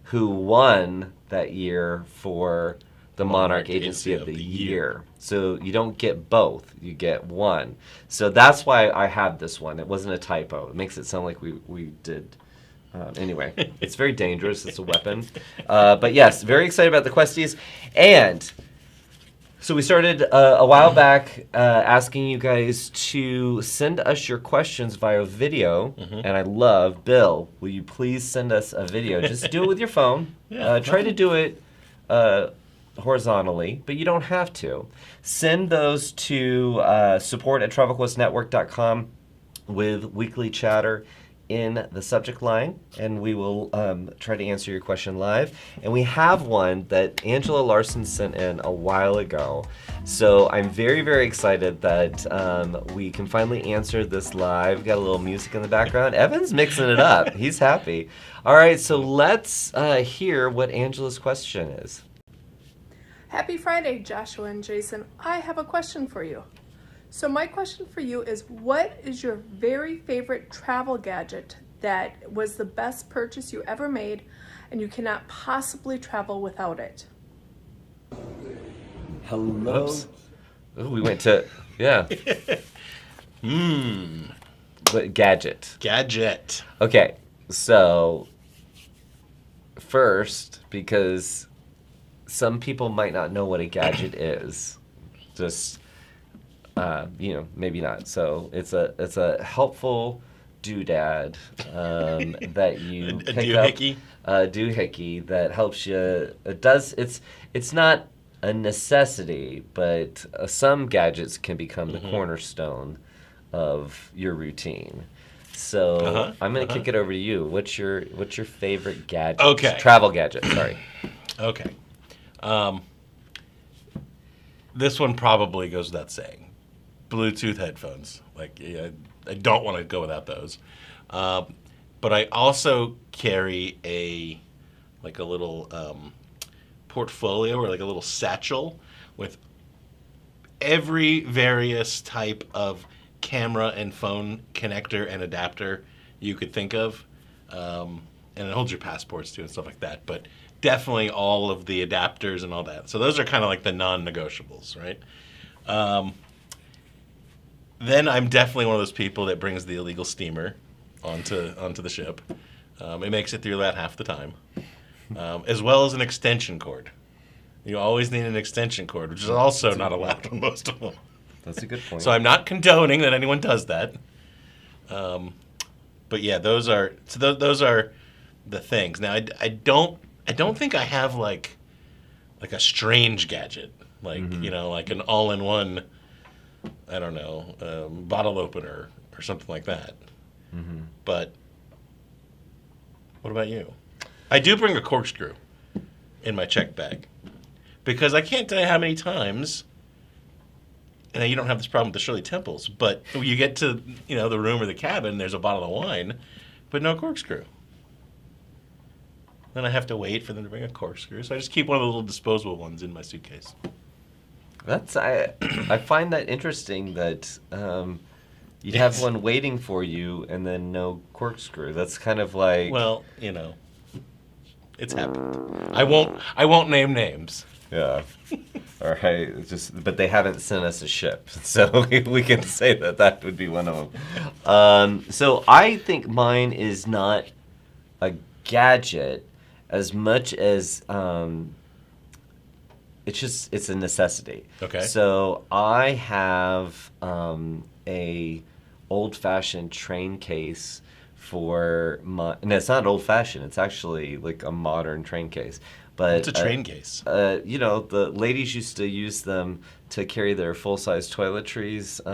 Speaker 1: who won that year for the Monarch Agency of the Year. So you don't get both. You get one. So that's why I have this one. It wasn't a typo. It makes it sound like we did... anyway, it's very dangerous. It's a weapon. But yes, very excited about the Questies. And So we started a while back asking you guys to send us your questions via video, and I love, Bill, will you please send us a video? Just do it with your phone.
Speaker 2: Yeah.
Speaker 1: Try to do it horizontally, but you don't have to. Send those to support@travelquestnetwork.com with weekly chatter in the subject line, and we will try to answer your question live. And we have one that Angela Larson sent in a while ago. So I'm very, very excited that we can finally answer this live. Got a little music in the background. Evan's mixing it up. He's happy. All right, so let's hear what Angela's question is.
Speaker 5: Happy Friday, Joshua and Jason. I have a question for you. So my question for you is, what is your very favorite travel gadget that was the best purchase you ever made and you cannot possibly travel without it?
Speaker 1: Hello. Oops. Ooh, we went to, yeah. But gadget.
Speaker 2: Gadget.
Speaker 1: Okay, so first, because some people might not know what a gadget is, just maybe not. So it's a helpful doodad that you
Speaker 2: A
Speaker 1: pick up.
Speaker 2: doohickey?
Speaker 1: A doohickey that helps you. It's not a necessity, but some gadgets can become the cornerstone of your routine. So I'm going to kick it over to you. What's your favorite gadget?
Speaker 2: Okay.
Speaker 1: Travel gadget. Sorry.
Speaker 2: Okay. This one probably goes without saying. Bluetooth headphones. Like, yeah, I don't want to go without those. But I also carry a little portfolio, or like a little satchel with every various type of camera and phone connector and adapter you could think of. And it holds your passports too and stuff like that. But definitely all of the adapters and all that. So those are kind of like the non-negotiables, right? Then I'm definitely one of those people that brings the illegal steamer onto the ship. It makes it through that half the time. As well as an extension cord. You always need an extension cord, which is also not allowed on most of them.
Speaker 1: That's a good point.
Speaker 2: So I'm not condoning that anyone does that. But yeah, those are the things. Now I don't think I have like a strange gadget, like like an all-in-one, I don't know, bottle opener or something like that. But what about you? I do bring a corkscrew in my check bag because I can't tell you how many times. And you don't have this problem with the Shirley Temples, but you get to the room or the cabin, there's a bottle of wine, but no corkscrew. Then I have to wait for them to bring a corkscrew, so I just keep one of the little disposable ones in my suitcase.
Speaker 1: I find that interesting that you'd have one waiting for you and then no corkscrew. That's kind of like,
Speaker 2: well, it's happened. I won't name names.
Speaker 1: Yeah. All right. But they haven't sent us a ship, so we can say that would be one of them. So I think mine is not a gadget as much as it's a necessity.
Speaker 2: Okay.
Speaker 1: So I have a old-fashioned train case for my. And it's not old-fashioned. It's actually like a modern train case. But
Speaker 2: it's a train case.
Speaker 1: The ladies used to use them to carry their full-size toiletries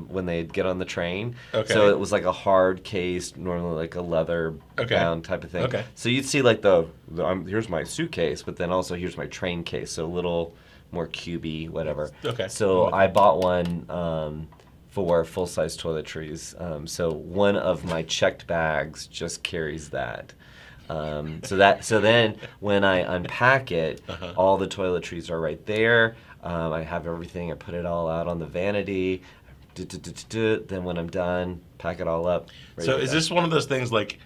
Speaker 1: when they'd get on the train.
Speaker 2: Okay.
Speaker 1: So it was like a hard case, normally like a leather-bound type of thing.
Speaker 2: Okay.
Speaker 1: So you'd see like here's my suitcase, but then also here's my train case, so a little more cubey, whatever.
Speaker 2: Okay.
Speaker 1: So I bought one for full-size toiletries. So one of my checked bags just carries that. So then when I unpack it, all the toiletries are right there. I have everything. I put it all out on the vanity. Then when I'm done, pack it all up.
Speaker 2: So is this one of those things like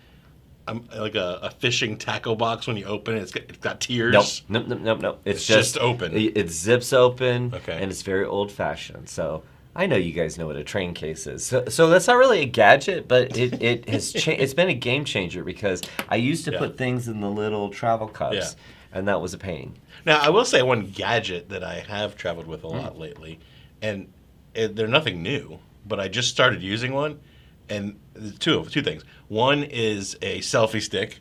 Speaker 2: a fishing tackle box when you open it? It's got tiers?
Speaker 1: Nope.
Speaker 2: It's just open.
Speaker 1: It zips open,
Speaker 2: Okay.
Speaker 1: and it's very old-fashioned. So I know you guys know what a train case is. So that's not really a gadget, but it has it's been a game changer because I used to put things in the little travel cups.
Speaker 2: Yeah.
Speaker 1: and that was a pain.
Speaker 2: Now, I will say one gadget that I have traveled with a lot lately, and they're nothing new, but I just started using one, and two things. One is a selfie stick.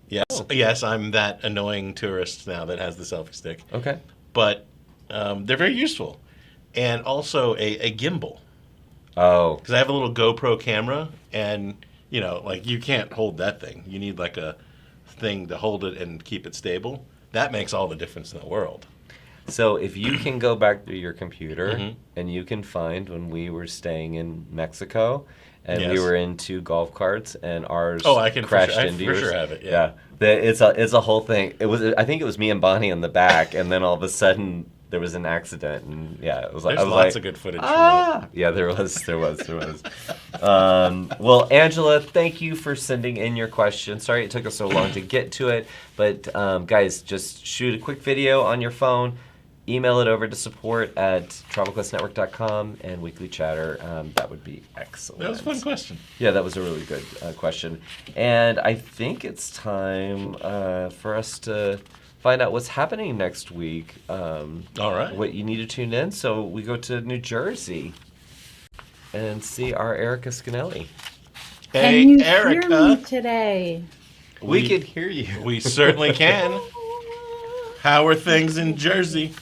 Speaker 2: Yes, yes, I'm that annoying tourist now that has the selfie stick.
Speaker 1: Okay.
Speaker 2: But they're very useful. And also a gimbal.
Speaker 1: Oh.
Speaker 2: Because I have a little GoPro camera, and, you know, like, you can't hold that thing. You need, like, a thing to hold it and keep it stable. That makes all the difference in the world.
Speaker 1: So if you can go back through your computer and you can find when we were staying in Mexico and we
Speaker 2: Yes.
Speaker 1: were in 2 golf carts and ours
Speaker 2: I can
Speaker 1: crashed
Speaker 2: I
Speaker 1: into
Speaker 2: for
Speaker 1: yours.
Speaker 2: sure have it, yeah.
Speaker 1: It's a whole thing. I think it was me and Bonnie in the back, and then all of a sudden there was an accident, and yeah, it was like
Speaker 2: There's
Speaker 1: I was
Speaker 2: lots
Speaker 1: like,
Speaker 2: of good footage
Speaker 1: yeah, there was. Well, Angela, thank you for sending in your question. Sorry it took us so long to get to it, but guys, just shoot a quick video on your phone, email it over to support@travelquestnetwork.com, and Weekly Chatter. That would be excellent.
Speaker 2: That was a fun question.
Speaker 1: Yeah, that was a really good question. And I think it's time for us to find out what's happening next week.
Speaker 2: All right.
Speaker 1: What you need to tune in. So we go to New Jersey and see our Erica Scanelli.
Speaker 2: Hey,
Speaker 6: Can you
Speaker 2: Erica.
Speaker 6: hear me today?
Speaker 1: We can hear you.
Speaker 2: We certainly can. How are things in Jersey?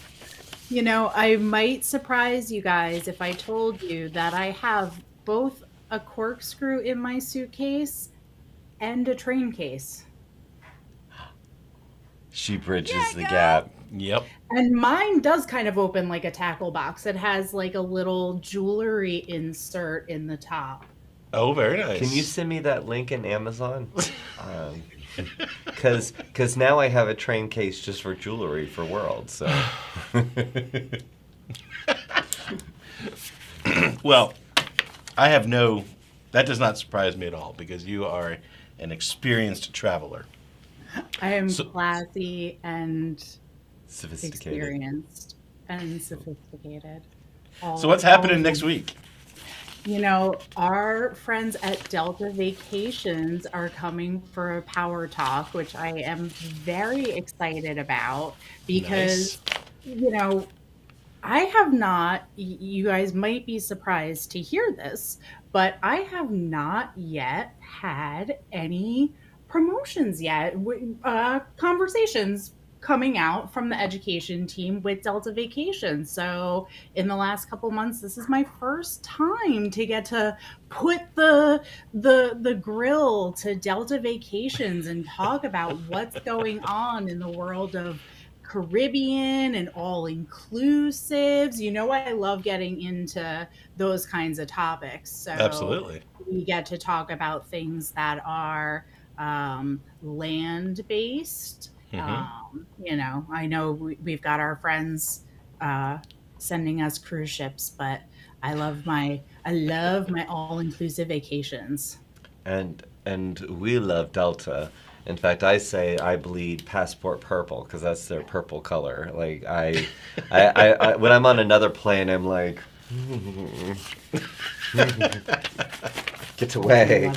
Speaker 6: You know, I might surprise you guys if I told you that I have both a corkscrew in my suitcase and a train case.
Speaker 1: She bridges the gap.
Speaker 2: Yep.
Speaker 6: And mine does kind of open like a tackle box. It has like a little jewelry insert in the top.
Speaker 2: Oh, very nice.
Speaker 1: Can you send me that link in Amazon? Because now I have a train case just for jewelry for World. So.
Speaker 2: Well, that does not surprise me at all because you are an experienced traveler.
Speaker 6: I am
Speaker 2: So-
Speaker 6: classy and
Speaker 1: Sophisticated.
Speaker 6: experienced and sophisticated.
Speaker 2: So what's happening next week?
Speaker 6: You know, our friends at Delta Vacations are coming for a power talk, which I am very excited about because, you know, I have not, you guys might be surprised to hear this, but I have not yet had any promotions yet, conversations coming out from the education team with Delta Vacations. So in the last couple months, this is my first time to get to put the grill to Delta Vacations and talk about what's going on in the world of Caribbean and all inclusives. You know, I love getting into those kinds of topics. So
Speaker 2: Absolutely.
Speaker 6: we get to talk about things that are land-based. You know, I know we've got our friends sending us cruise ships, but I love my all-inclusive vacations.
Speaker 1: And we love Delta. In fact, I say I bleed passport purple because that's their purple color. Like I when I'm on another plane, I'm like, get away.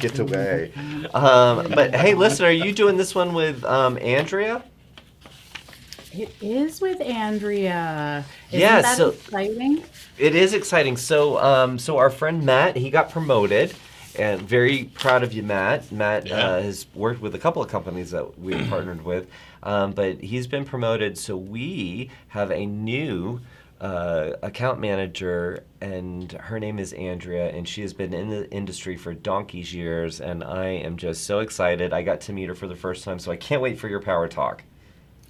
Speaker 1: But hey, listen, are you doing this one with Andrea?
Speaker 6: It is with Andrea. Isn't
Speaker 1: Yeah,
Speaker 6: that
Speaker 1: so-
Speaker 6: exciting?
Speaker 1: It is exciting. So, so our friend Matt, he got promoted, and very proud of you, Matt. Matt
Speaker 2: Yeah.
Speaker 1: has worked with a couple of companies that we've partnered with, but he's been promoted. So we have a new account manager, and her name is Andrea, and she has been in the industry for donkey's years, and I am just so excited. I got to meet her for the first time, so I can't wait for your power talk.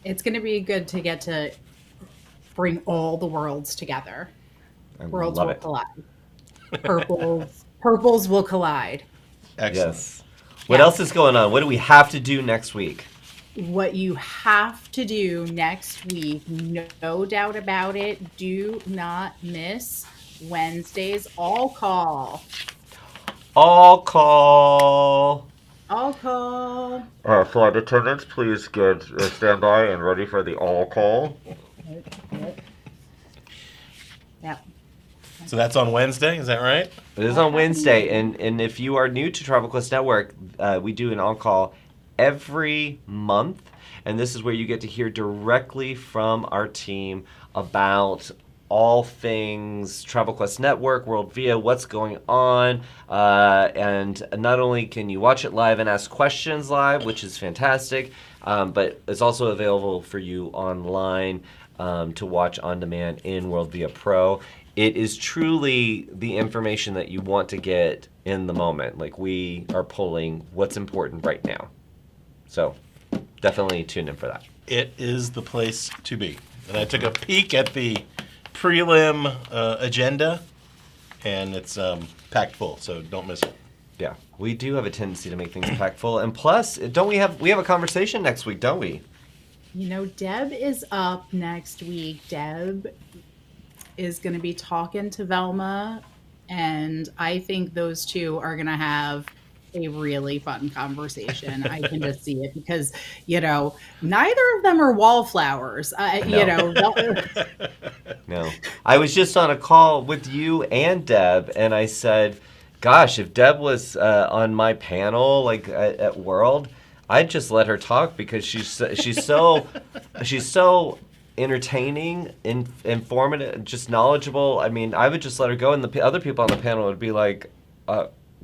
Speaker 6: It's going to be good to get to bring all the worlds together.
Speaker 1: I
Speaker 6: Worlds
Speaker 1: love
Speaker 6: will
Speaker 1: it.
Speaker 6: collide. Purples will collide.
Speaker 2: Excellent.
Speaker 1: Yes. What else is going on? What do we have to do next week?
Speaker 6: What you have to do next week, no doubt about it, do not miss Wednesday's All Call.
Speaker 1: All call.
Speaker 6: All Call.
Speaker 1: Flight attendants, please get stand by and ready for the all call.
Speaker 6: Yep.
Speaker 2: So that's on Wednesday, is that right?
Speaker 1: It is on Wednesday, and if you are new to Travel Quest Network, we do an on call every month. And this is where you get to hear directly from our team about all things Travel Quest Network, World Via, what's going on. And not only can you watch it live and ask questions live, which is fantastic, but it's also available for you online to watch on demand in World Via Pro. It is truly the information that you want to get in the moment. Like, we are pulling what's important right now. So definitely tune in for that.
Speaker 2: It is the place to be. And I took a peek at the prelim agenda, and it's packed full, so don't miss it.
Speaker 1: Yeah, we do have a tendency to make things packed full. And plus, don't we have a conversation next week, don't we?
Speaker 6: You know, Deb is up next week. Deb is going to be talking to Velma, and I think those two are going to have a really fun conversation. I can just see it because, you know, neither of them are wallflowers. You know,
Speaker 1: No. I was just on a call with you and Deb, and I said, gosh, if Deb was on my panel, like at World, I'd just let her talk because she's so entertaining, informative, just knowledgeable. I mean, I would just let her go, and the other people on the panel would be like,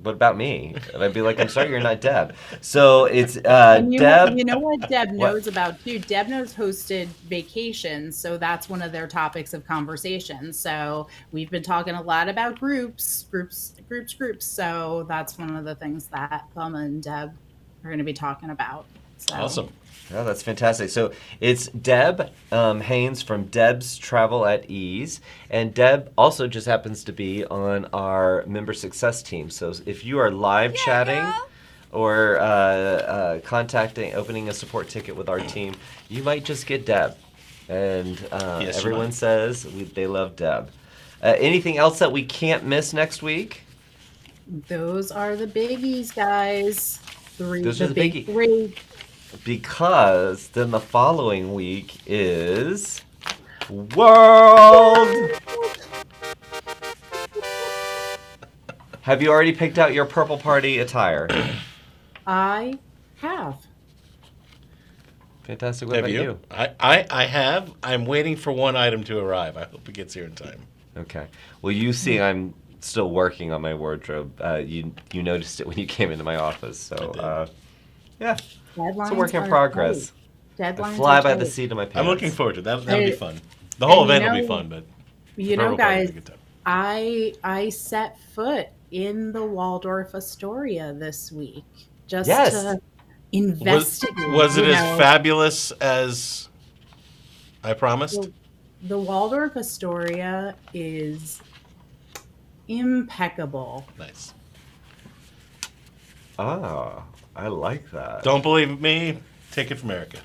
Speaker 1: what about me? And I'd be like, I'm sorry, you're not Deb. So it's Deb.
Speaker 6: You know what Deb knows about too? Deb knows hosted vacations, so that's one of their topics of conversation. So we've been talking a lot about groups. So that's one of the things that Velma and Deb are going to be talking about. So.
Speaker 2: Awesome.
Speaker 1: Oh, that's fantastic. So it's Deb Haynes from Deb's Travel at Ease. And Deb also just happens to be on our member success team. So if you are live chatting or opening a support ticket with our team, you might just get Deb. And
Speaker 2: Yes,
Speaker 1: everyone says they love Deb. Anything else that we can't miss next week?
Speaker 6: Those are the biggies, guys.
Speaker 1: Those are the
Speaker 6: big
Speaker 1: biggie-
Speaker 6: three.
Speaker 1: Because then the following week is World. Have you already picked out your purple party attire?
Speaker 6: I have.
Speaker 1: Fantastic. What
Speaker 2: Have
Speaker 1: about
Speaker 2: you?
Speaker 1: you?
Speaker 2: I have. I'm waiting for one item to arrive. I hope it gets here in time.
Speaker 1: Okay. Well, you see, I'm still working on my wardrobe. You noticed it when you came into my office. So, yeah.
Speaker 6: Deadlines
Speaker 1: It's a work in
Speaker 6: are
Speaker 1: progress.
Speaker 6: tight.
Speaker 1: I
Speaker 6: Deadlines
Speaker 1: fly
Speaker 6: are
Speaker 1: by the
Speaker 6: tight.
Speaker 1: seat of my pants.
Speaker 2: I'm looking forward to it. That'll be fun. The whole
Speaker 6: And you
Speaker 2: event will be
Speaker 6: know-
Speaker 2: fun, but
Speaker 6: You know,
Speaker 2: Purple Party will
Speaker 6: guys,
Speaker 2: be a good time.
Speaker 6: I set foot in the Waldorf Astoria this week just
Speaker 1: Yes.
Speaker 6: to investigate.
Speaker 2: Was it
Speaker 6: you
Speaker 2: as
Speaker 6: know.
Speaker 2: fabulous as I promised?
Speaker 6: The Waldorf Astoria is impeccable.
Speaker 2: Nice.
Speaker 1: Ah, I like that.
Speaker 2: Don't believe me? Take it from Erica.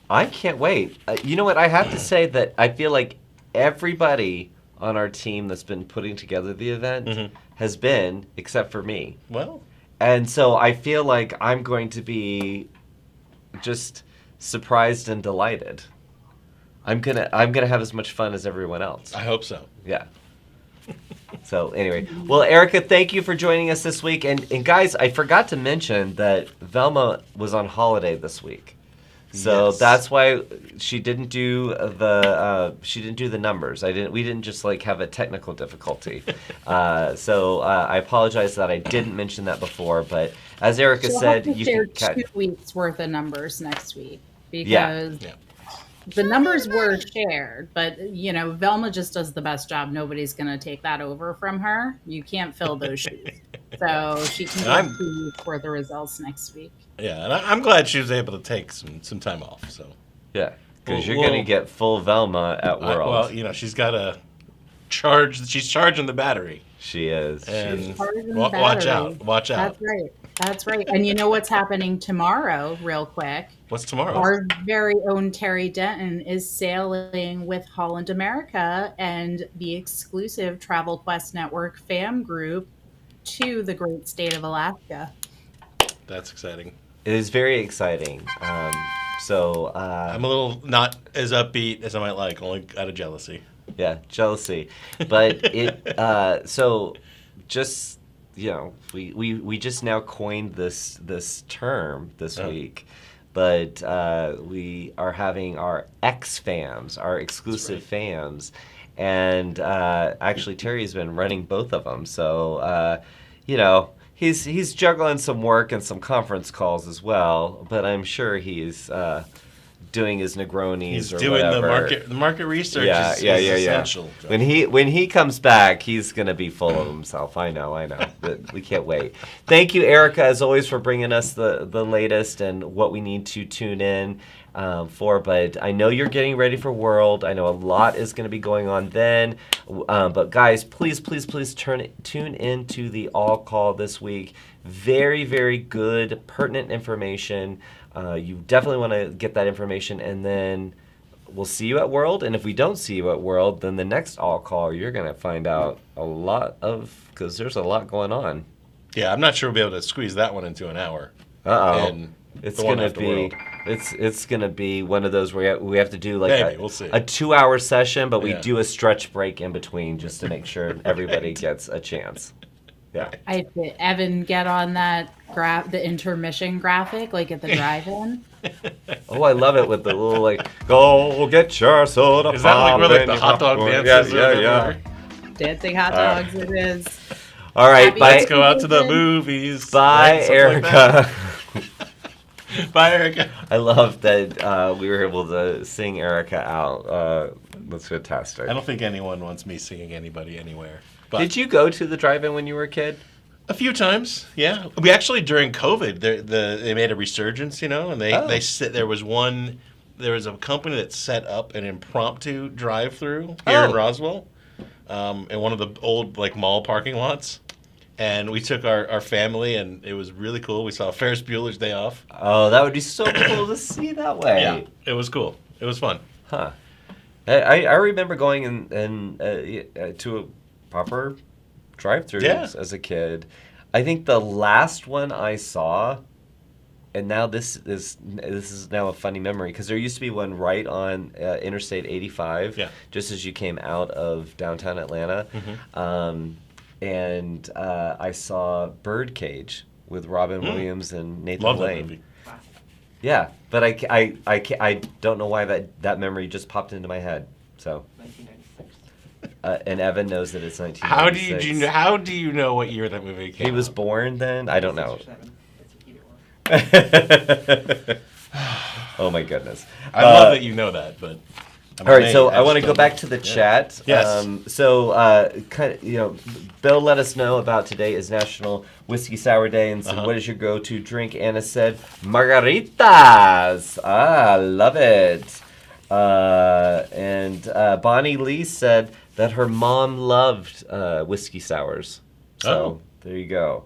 Speaker 1: I can't wait. You know what? I have to say that I feel like everybody on our team that's been putting together the event has been, except for me.
Speaker 2: Well,
Speaker 1: And so I feel like I'm going to be just surprised and delighted. I'm gonna have as much fun as everyone else.
Speaker 2: I hope so.
Speaker 1: Yeah. So anyway, well, Erica, thank you for joining us this week. And guys, I forgot to mention that Velma was on holiday this week. So
Speaker 2: Yes.
Speaker 1: that's why she didn't do the numbers. We didn't just like have a technical difficulty. So I apologize that I didn't mention that before. But as Erica
Speaker 6: She'll
Speaker 1: said,
Speaker 6: have to
Speaker 1: you
Speaker 6: share
Speaker 1: can
Speaker 6: 2 weeks worth of numbers next week
Speaker 1: Yeah.
Speaker 6: because
Speaker 2: Yeah.
Speaker 6: the numbers were shared, but you know, Velma just does the best job. Nobody's going to take that over from her. You can't fill those shoes. So she can
Speaker 2: I'm-
Speaker 6: get 2 weeks worth of results next week.
Speaker 2: Yeah, and I'm glad she was able to take some time off. So,
Speaker 1: Yeah, because you're
Speaker 2: Well,
Speaker 1: going to get full Velma at World.
Speaker 2: well, you know, she's got to charge. She's charging the battery,
Speaker 1: She is.
Speaker 2: and
Speaker 6: Charging
Speaker 2: watch
Speaker 6: battery.
Speaker 2: out, watch out.
Speaker 6: That's right. That's right. And you know what's happening tomorrow, real quick?
Speaker 2: What's tomorrow?
Speaker 6: Our very own Terry Denton is sailing with Holland America and the exclusive Travel Quest Network fam group to the great state of Alaska.
Speaker 2: That's exciting.
Speaker 1: It is very exciting. So
Speaker 2: I'm a little not as upbeat as I might like, only out of jealousy.
Speaker 1: yeah, jealousy. But it so just we just now coined this term this
Speaker 2: Oh.
Speaker 1: week, but we are having our X-Fams, our exclusive fams, and actually Terry's been running both of them, so he's juggling some work and some conference calls as well, but I'm sure he's doing his Negronis
Speaker 2: He's
Speaker 1: or
Speaker 2: doing
Speaker 1: whatever.
Speaker 2: the market research
Speaker 1: Yeah,
Speaker 2: is
Speaker 1: yeah.
Speaker 2: essential.
Speaker 1: When he comes back, he's gonna be full of himself. I know. But we can't wait. Thank you, Erica, as always, for bringing us the latest and what we need to tune in for. But I know you're getting ready for World. I know a lot is going to be going on then. But guys, please tune into the All Call this week. Very, very good, pertinent information. You definitely want to get that information, and then we'll see you at World. And if we don't see you at World, then the next All Call, you're going to find out a lot because there's a lot going on.
Speaker 2: Yeah, I'm not sure we'll be able to squeeze that one into an hour.
Speaker 1: And it's
Speaker 2: the one
Speaker 1: gonna
Speaker 2: after
Speaker 1: be
Speaker 2: World.
Speaker 1: it's gonna be one of those where we have to do like
Speaker 2: Maybe, we'll see.
Speaker 1: a 2-hour session, but we
Speaker 2: Yeah.
Speaker 1: do a stretch break in between just to make sure everybody gets a chance. Yeah.
Speaker 6: Did Evan get on that the intermission graphic, like at the drive-in?
Speaker 1: Oh, I love it with the little like go get your soda.
Speaker 2: Is that like where
Speaker 1: pop
Speaker 2: like the
Speaker 1: and
Speaker 2: hot dog
Speaker 1: popcorn."
Speaker 2: dances?
Speaker 1: Yeah,
Speaker 2: or
Speaker 1: yeah.
Speaker 2: whatever?
Speaker 6: Dancing hot
Speaker 1: All right.
Speaker 6: dogs, it is.
Speaker 1: All right,
Speaker 6: Happy
Speaker 1: bye.
Speaker 2: Let's go out to the movies.
Speaker 1: Bye,
Speaker 2: right? Something like
Speaker 1: Erica.
Speaker 2: that. Bye, Erica.
Speaker 1: I love that we were able to sing Erica out. That's fantastic.
Speaker 2: I don't think anyone wants me singing anybody anywhere. But
Speaker 1: Did you go to the drive-in when you were a kid?
Speaker 2: a few times, yeah. We actually during COVID, they made a resurgence, and they
Speaker 1: Oh.
Speaker 2: there was a company that set up an impromptu drive-through here in
Speaker 1: Oh.
Speaker 2: Roswell, in one of the old like mall parking lots, and we took our family, and it was really cool. We saw Ferris Bueller's Day Off.
Speaker 1: Oh, that would be so cool to see that way.
Speaker 2: Yeah, it was cool. It was fun.
Speaker 1: Huh. I remember going to a proper drive-throughs
Speaker 2: Yeah.
Speaker 1: as a kid. I think the last one I saw, and now this is now a funny memory because there used to be one right on Interstate 85,
Speaker 2: Yeah.
Speaker 1: just as you came out of downtown Atlanta, and I saw Birdcage with Robin Williams and Nathan
Speaker 2: Love that
Speaker 1: Lane.
Speaker 2: movie.
Speaker 4: Classic.
Speaker 1: Yeah, but I don't know why that memory just popped into my head. So,
Speaker 4: 1996.
Speaker 1: and Evan knows that it's 1996.
Speaker 2: How do you know what year that movie came
Speaker 1: He was
Speaker 2: out?
Speaker 1: born then? I don't
Speaker 4: 6
Speaker 1: know.
Speaker 4: or 7. It's either or.
Speaker 1: Oh my goodness.
Speaker 2: I love that you know that, but
Speaker 1: All right, so I
Speaker 2: just
Speaker 1: want to go
Speaker 2: don't
Speaker 1: back
Speaker 2: know.
Speaker 1: to the
Speaker 2: Yeah.
Speaker 1: chat.
Speaker 2: Yes.
Speaker 1: Bill let us know about today is National Whiskey Sour Day, and said,
Speaker 2: Uh-huh.
Speaker 1: what is your go-to drink? Anna said, margaritas. Ah, love it. And Bonnie Lee said that her mom loved whiskey sours. So
Speaker 2: Oh.
Speaker 1: there you go.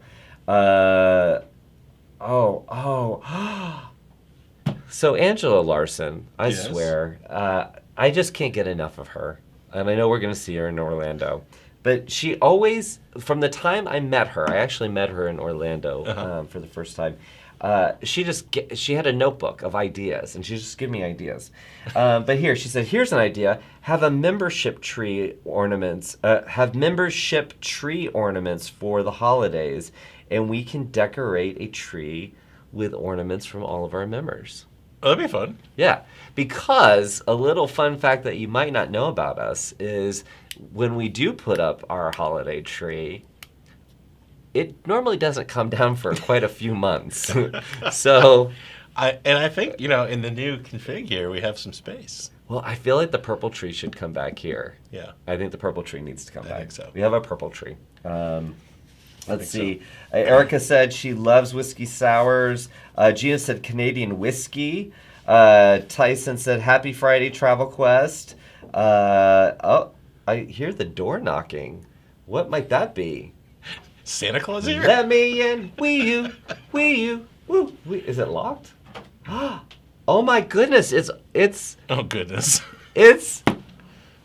Speaker 1: So Angela Larson, I
Speaker 2: Yes.
Speaker 1: swear, I just can't get enough of her. And I know we're going to see her in Orlando. But she always, from the time I met her, I actually met her in Orlando for the first time. She had a notebook of ideas, and she just give me ideas. But here, she said, here's an idea. Have membership tree ornaments for the holidays, and we can decorate a tree with ornaments from all of our members.
Speaker 2: Oh, that'd be fun.
Speaker 1: Yeah, because a little fun fact that you might not know about us is when we do put up our holiday tree, it normally doesn't come down for quite a few months. So,
Speaker 2: I think in the new config here we have some space.
Speaker 1: well, I feel like the purple tree should come back here.
Speaker 2: Yeah.
Speaker 1: I think the purple tree needs to come
Speaker 2: I
Speaker 1: back.
Speaker 2: think so.
Speaker 1: We have a purple tree. Let's
Speaker 2: think
Speaker 1: see. Erica said she loves whiskey sours. Gina said Canadian whiskey. Tyson said Happy Friday Travel Quest. I hear the door knocking. What might that be?
Speaker 2: Santa Claus here?
Speaker 1: Let me in. Wee you. Woo. Is it locked? Oh my goodness! It's
Speaker 2: Oh goodness.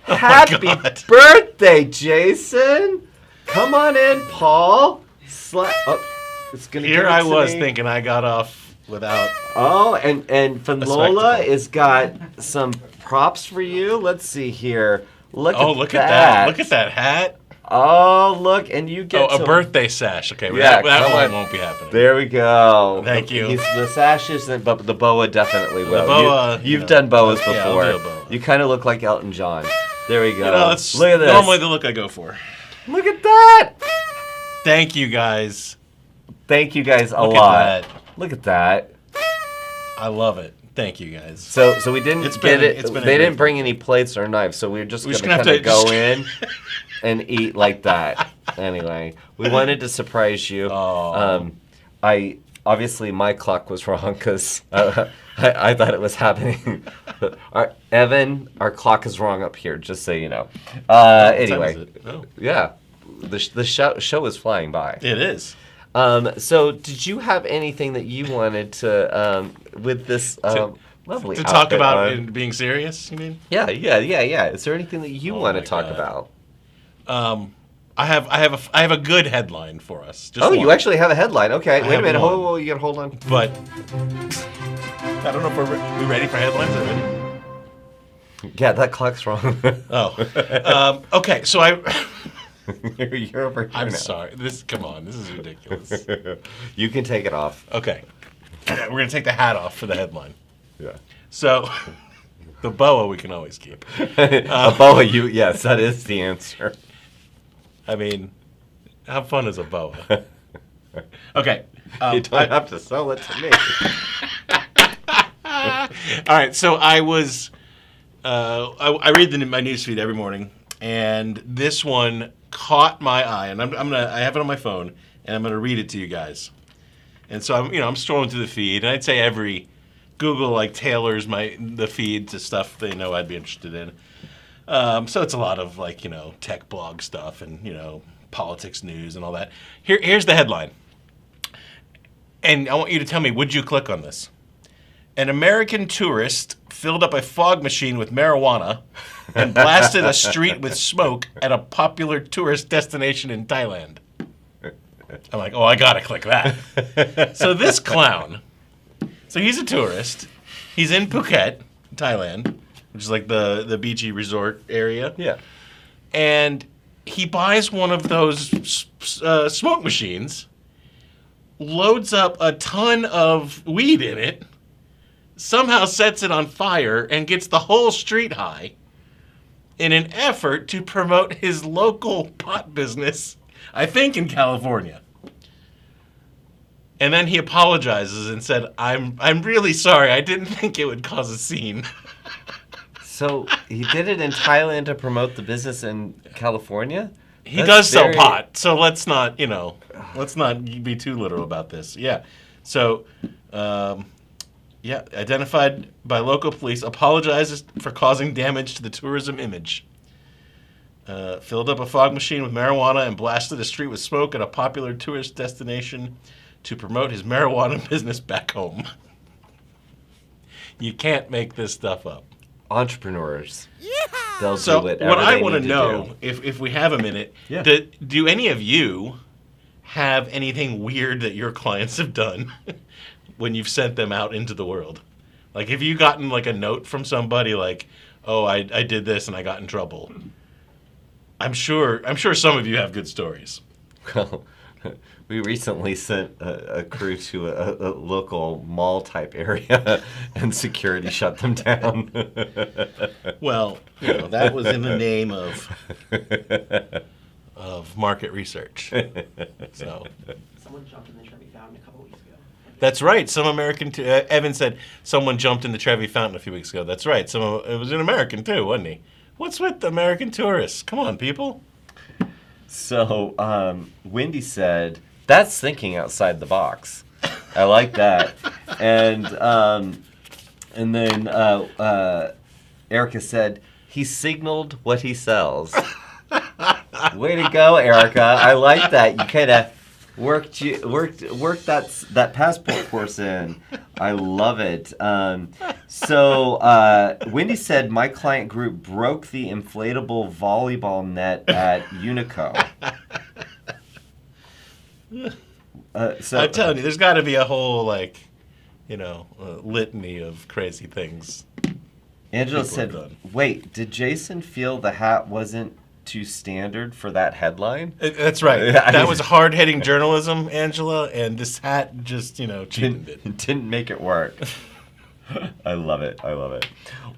Speaker 1: happy
Speaker 2: God.
Speaker 1: birthday, Jason. Come on in, Paul. It's gonna
Speaker 2: Here
Speaker 1: give it
Speaker 2: I
Speaker 1: to
Speaker 2: was
Speaker 1: me.
Speaker 2: thinking I got off without.
Speaker 1: Oh, and Fanola
Speaker 2: spectacle.
Speaker 1: has got some props for you. Let's see here. Look
Speaker 2: Look
Speaker 1: at
Speaker 2: at that! Look at that hat!
Speaker 1: Oh, look, and you get
Speaker 2: a birthday sash. Okay,
Speaker 1: Yeah,
Speaker 2: that
Speaker 1: come
Speaker 2: one
Speaker 1: on.
Speaker 2: won't be happening.
Speaker 1: There we go.
Speaker 2: Thank you.
Speaker 1: The sash isn't, but the boa definitely will.
Speaker 2: boa,
Speaker 1: You've done boas before.
Speaker 2: yeah, I'll do a boa.
Speaker 1: You kind of look like Elton John. There we go.
Speaker 2: That's
Speaker 1: Look at this.
Speaker 2: normally the look I go for.
Speaker 1: Look at that.
Speaker 2: Thank you guys.
Speaker 1: Thank you guys a
Speaker 2: Look
Speaker 1: lot.
Speaker 2: at that.
Speaker 1: Look at that.
Speaker 2: I love it. Thank you guys.
Speaker 1: So we didn't
Speaker 2: It's
Speaker 1: get
Speaker 2: been-
Speaker 1: it.
Speaker 2: it's been a
Speaker 1: They
Speaker 2: great
Speaker 1: didn't bring any plates or knives, so we're just
Speaker 2: We're just
Speaker 1: gonna
Speaker 2: gonna
Speaker 1: kind
Speaker 2: have
Speaker 1: of
Speaker 2: to
Speaker 1: go in and eat like that. Anyway, we wanted to surprise you.
Speaker 2: Oh.
Speaker 1: I obviously my clock was wrong because I thought it was happening. Evan, our clock is wrong up here. Just so you know.
Speaker 2: What time
Speaker 1: Anyway,
Speaker 2: is it? Oh,
Speaker 1: yeah, the show is flying by.
Speaker 2: it is.
Speaker 1: So did you have anything that you wanted to with this lovely
Speaker 2: To talk
Speaker 1: outfit
Speaker 2: about
Speaker 1: on?
Speaker 2: it being serious, you mean?
Speaker 1: Yeah. Is there anything that you
Speaker 2: Oh
Speaker 1: want to
Speaker 2: my
Speaker 1: talk
Speaker 2: God.
Speaker 1: about?
Speaker 2: I have a good headline for us. Just
Speaker 1: Oh, you
Speaker 2: one.
Speaker 1: actually have a headline. Okay, wait a
Speaker 2: have
Speaker 1: minute.
Speaker 2: one.
Speaker 1: Hold, you gotta hold on.
Speaker 2: But I don't know if we ready for headlines already.
Speaker 1: Yeah, that clock's wrong.
Speaker 2: Oh, okay. So
Speaker 1: You're over here
Speaker 2: I'm
Speaker 1: now.
Speaker 2: sorry. Come on. This is ridiculous.
Speaker 1: You can take it off.
Speaker 2: Okay, we're gonna take the hat off for the headline.
Speaker 1: Yeah.
Speaker 2: So the boa we can always keep.
Speaker 1: A boa. Yes, that is the answer.
Speaker 2: I mean, how fun is a boa? Okay.
Speaker 1: You don't have to sell it to me.
Speaker 2: All right, so I was, I read my newsfeed every morning, and this one caught my eye, and I have it on my phone, and I'm gonna read it to you guys. And so I'm scrolling through the feed, and I'd say every Google like tailors the feed to stuff they know I'd be interested in. So it's a lot of like tech blog stuff and politics news and all that. Here's the headline, and I want you to tell me, would you click on this? An American tourist filled up a fog machine with marijuana and blasted a street with smoke at a popular tourist destination in Thailand. I'm like, oh, I gotta click that. So this clown, so he's a tourist. He's in Phuket, Thailand, which is like the beachy resort area.
Speaker 1: Yeah.
Speaker 2: And he buys one of those smoke machines, loads up a ton of weed in it, somehow sets it on fire, and gets the whole street high in an effort to promote his local pot business, I think in California. And then he apologizes and said, I'm really sorry. I didn't think it would cause a scene.
Speaker 1: So he did it in Thailand to promote the business in California?
Speaker 2: He
Speaker 1: That's
Speaker 2: does sell
Speaker 1: very-
Speaker 2: pot, so let's not be too literal about this. Yeah. So, identified by local police, apologizes for causing damage to the tourism image. Filled up a fog machine with marijuana and blasted a street with smoke at a popular tourist destination to promote his marijuana business back home. You can't make this stuff up.
Speaker 1: Entrepreneurs. They'll
Speaker 2: So
Speaker 1: do whatever
Speaker 2: what I
Speaker 1: they
Speaker 2: want to
Speaker 1: need
Speaker 2: know,
Speaker 1: do.
Speaker 2: if we have a minute,
Speaker 1: Yeah.
Speaker 2: do any of you have anything weird that your clients have done when you've sent them out into the world? Like, have you gotten like a note from somebody like, "Oh, I did this and I got in trouble"? I'm sure some of you have good stories.
Speaker 1: Well, we recently sent a crew to a local mall type area, and security shut them down.
Speaker 2: Well, that was in the name of market research. So.
Speaker 4: Someone jumped in the Trevi Fountain a couple weeks ago.
Speaker 2: That's right. Some American. Evan said someone jumped in the Trevi Fountain a few weeks ago. That's right. It was an American too, wasn't he? What's with American tourists? Come on, people.
Speaker 1: So, Wendy said, "That's thinking outside the box." I like that. And then Erica said, "He signaled what he sells." Way to go, Erica! I like that. You kind of worked that passport course in. I love it. So Wendy said, "My client group broke the inflatable volleyball net at Unico." So
Speaker 2: I'm telling you, there's got to be a whole litany of crazy things.
Speaker 1: Angela
Speaker 2: people
Speaker 1: said,
Speaker 2: have done.
Speaker 1: "Wait, did Jason feel the hat wasn't too standard for that headline.
Speaker 2: That's right.
Speaker 1: Yeah,
Speaker 2: That was hard-hitting journalism, Angela, and this hat just, cheapened it.
Speaker 1: Didn't make it work. I love it. I love it.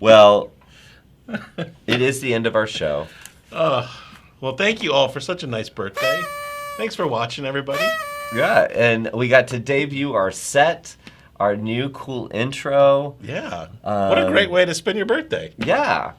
Speaker 1: Well, it is the end of our show.
Speaker 2: Well, thank you all for such a nice birthday. Thanks for watching, everybody.
Speaker 1: Yeah, and we got to debut our set, our new cool intro.
Speaker 2: Yeah. What a great way to spend your birthday.
Speaker 1: Yeah.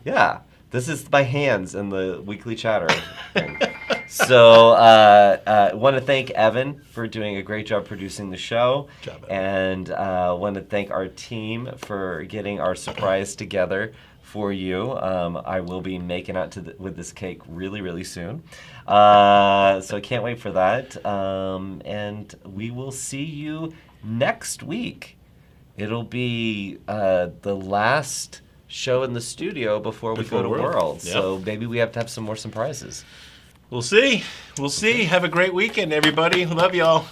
Speaker 1: This is my hands in the weekly chatter thing. So I want to thank Evan for doing a great job producing the show.
Speaker 2: Good job, Evan.
Speaker 1: And want to thank our team for getting our surprise together for you. I will be making out with this cake really, really soon. So I can't wait for that. And we will see you next week. It'll be the last show in the studio before we go to World.
Speaker 2: Yep.
Speaker 1: So maybe we have to have some more surprises.
Speaker 2: We'll see. Have a great weekend, everybody. Love y'all.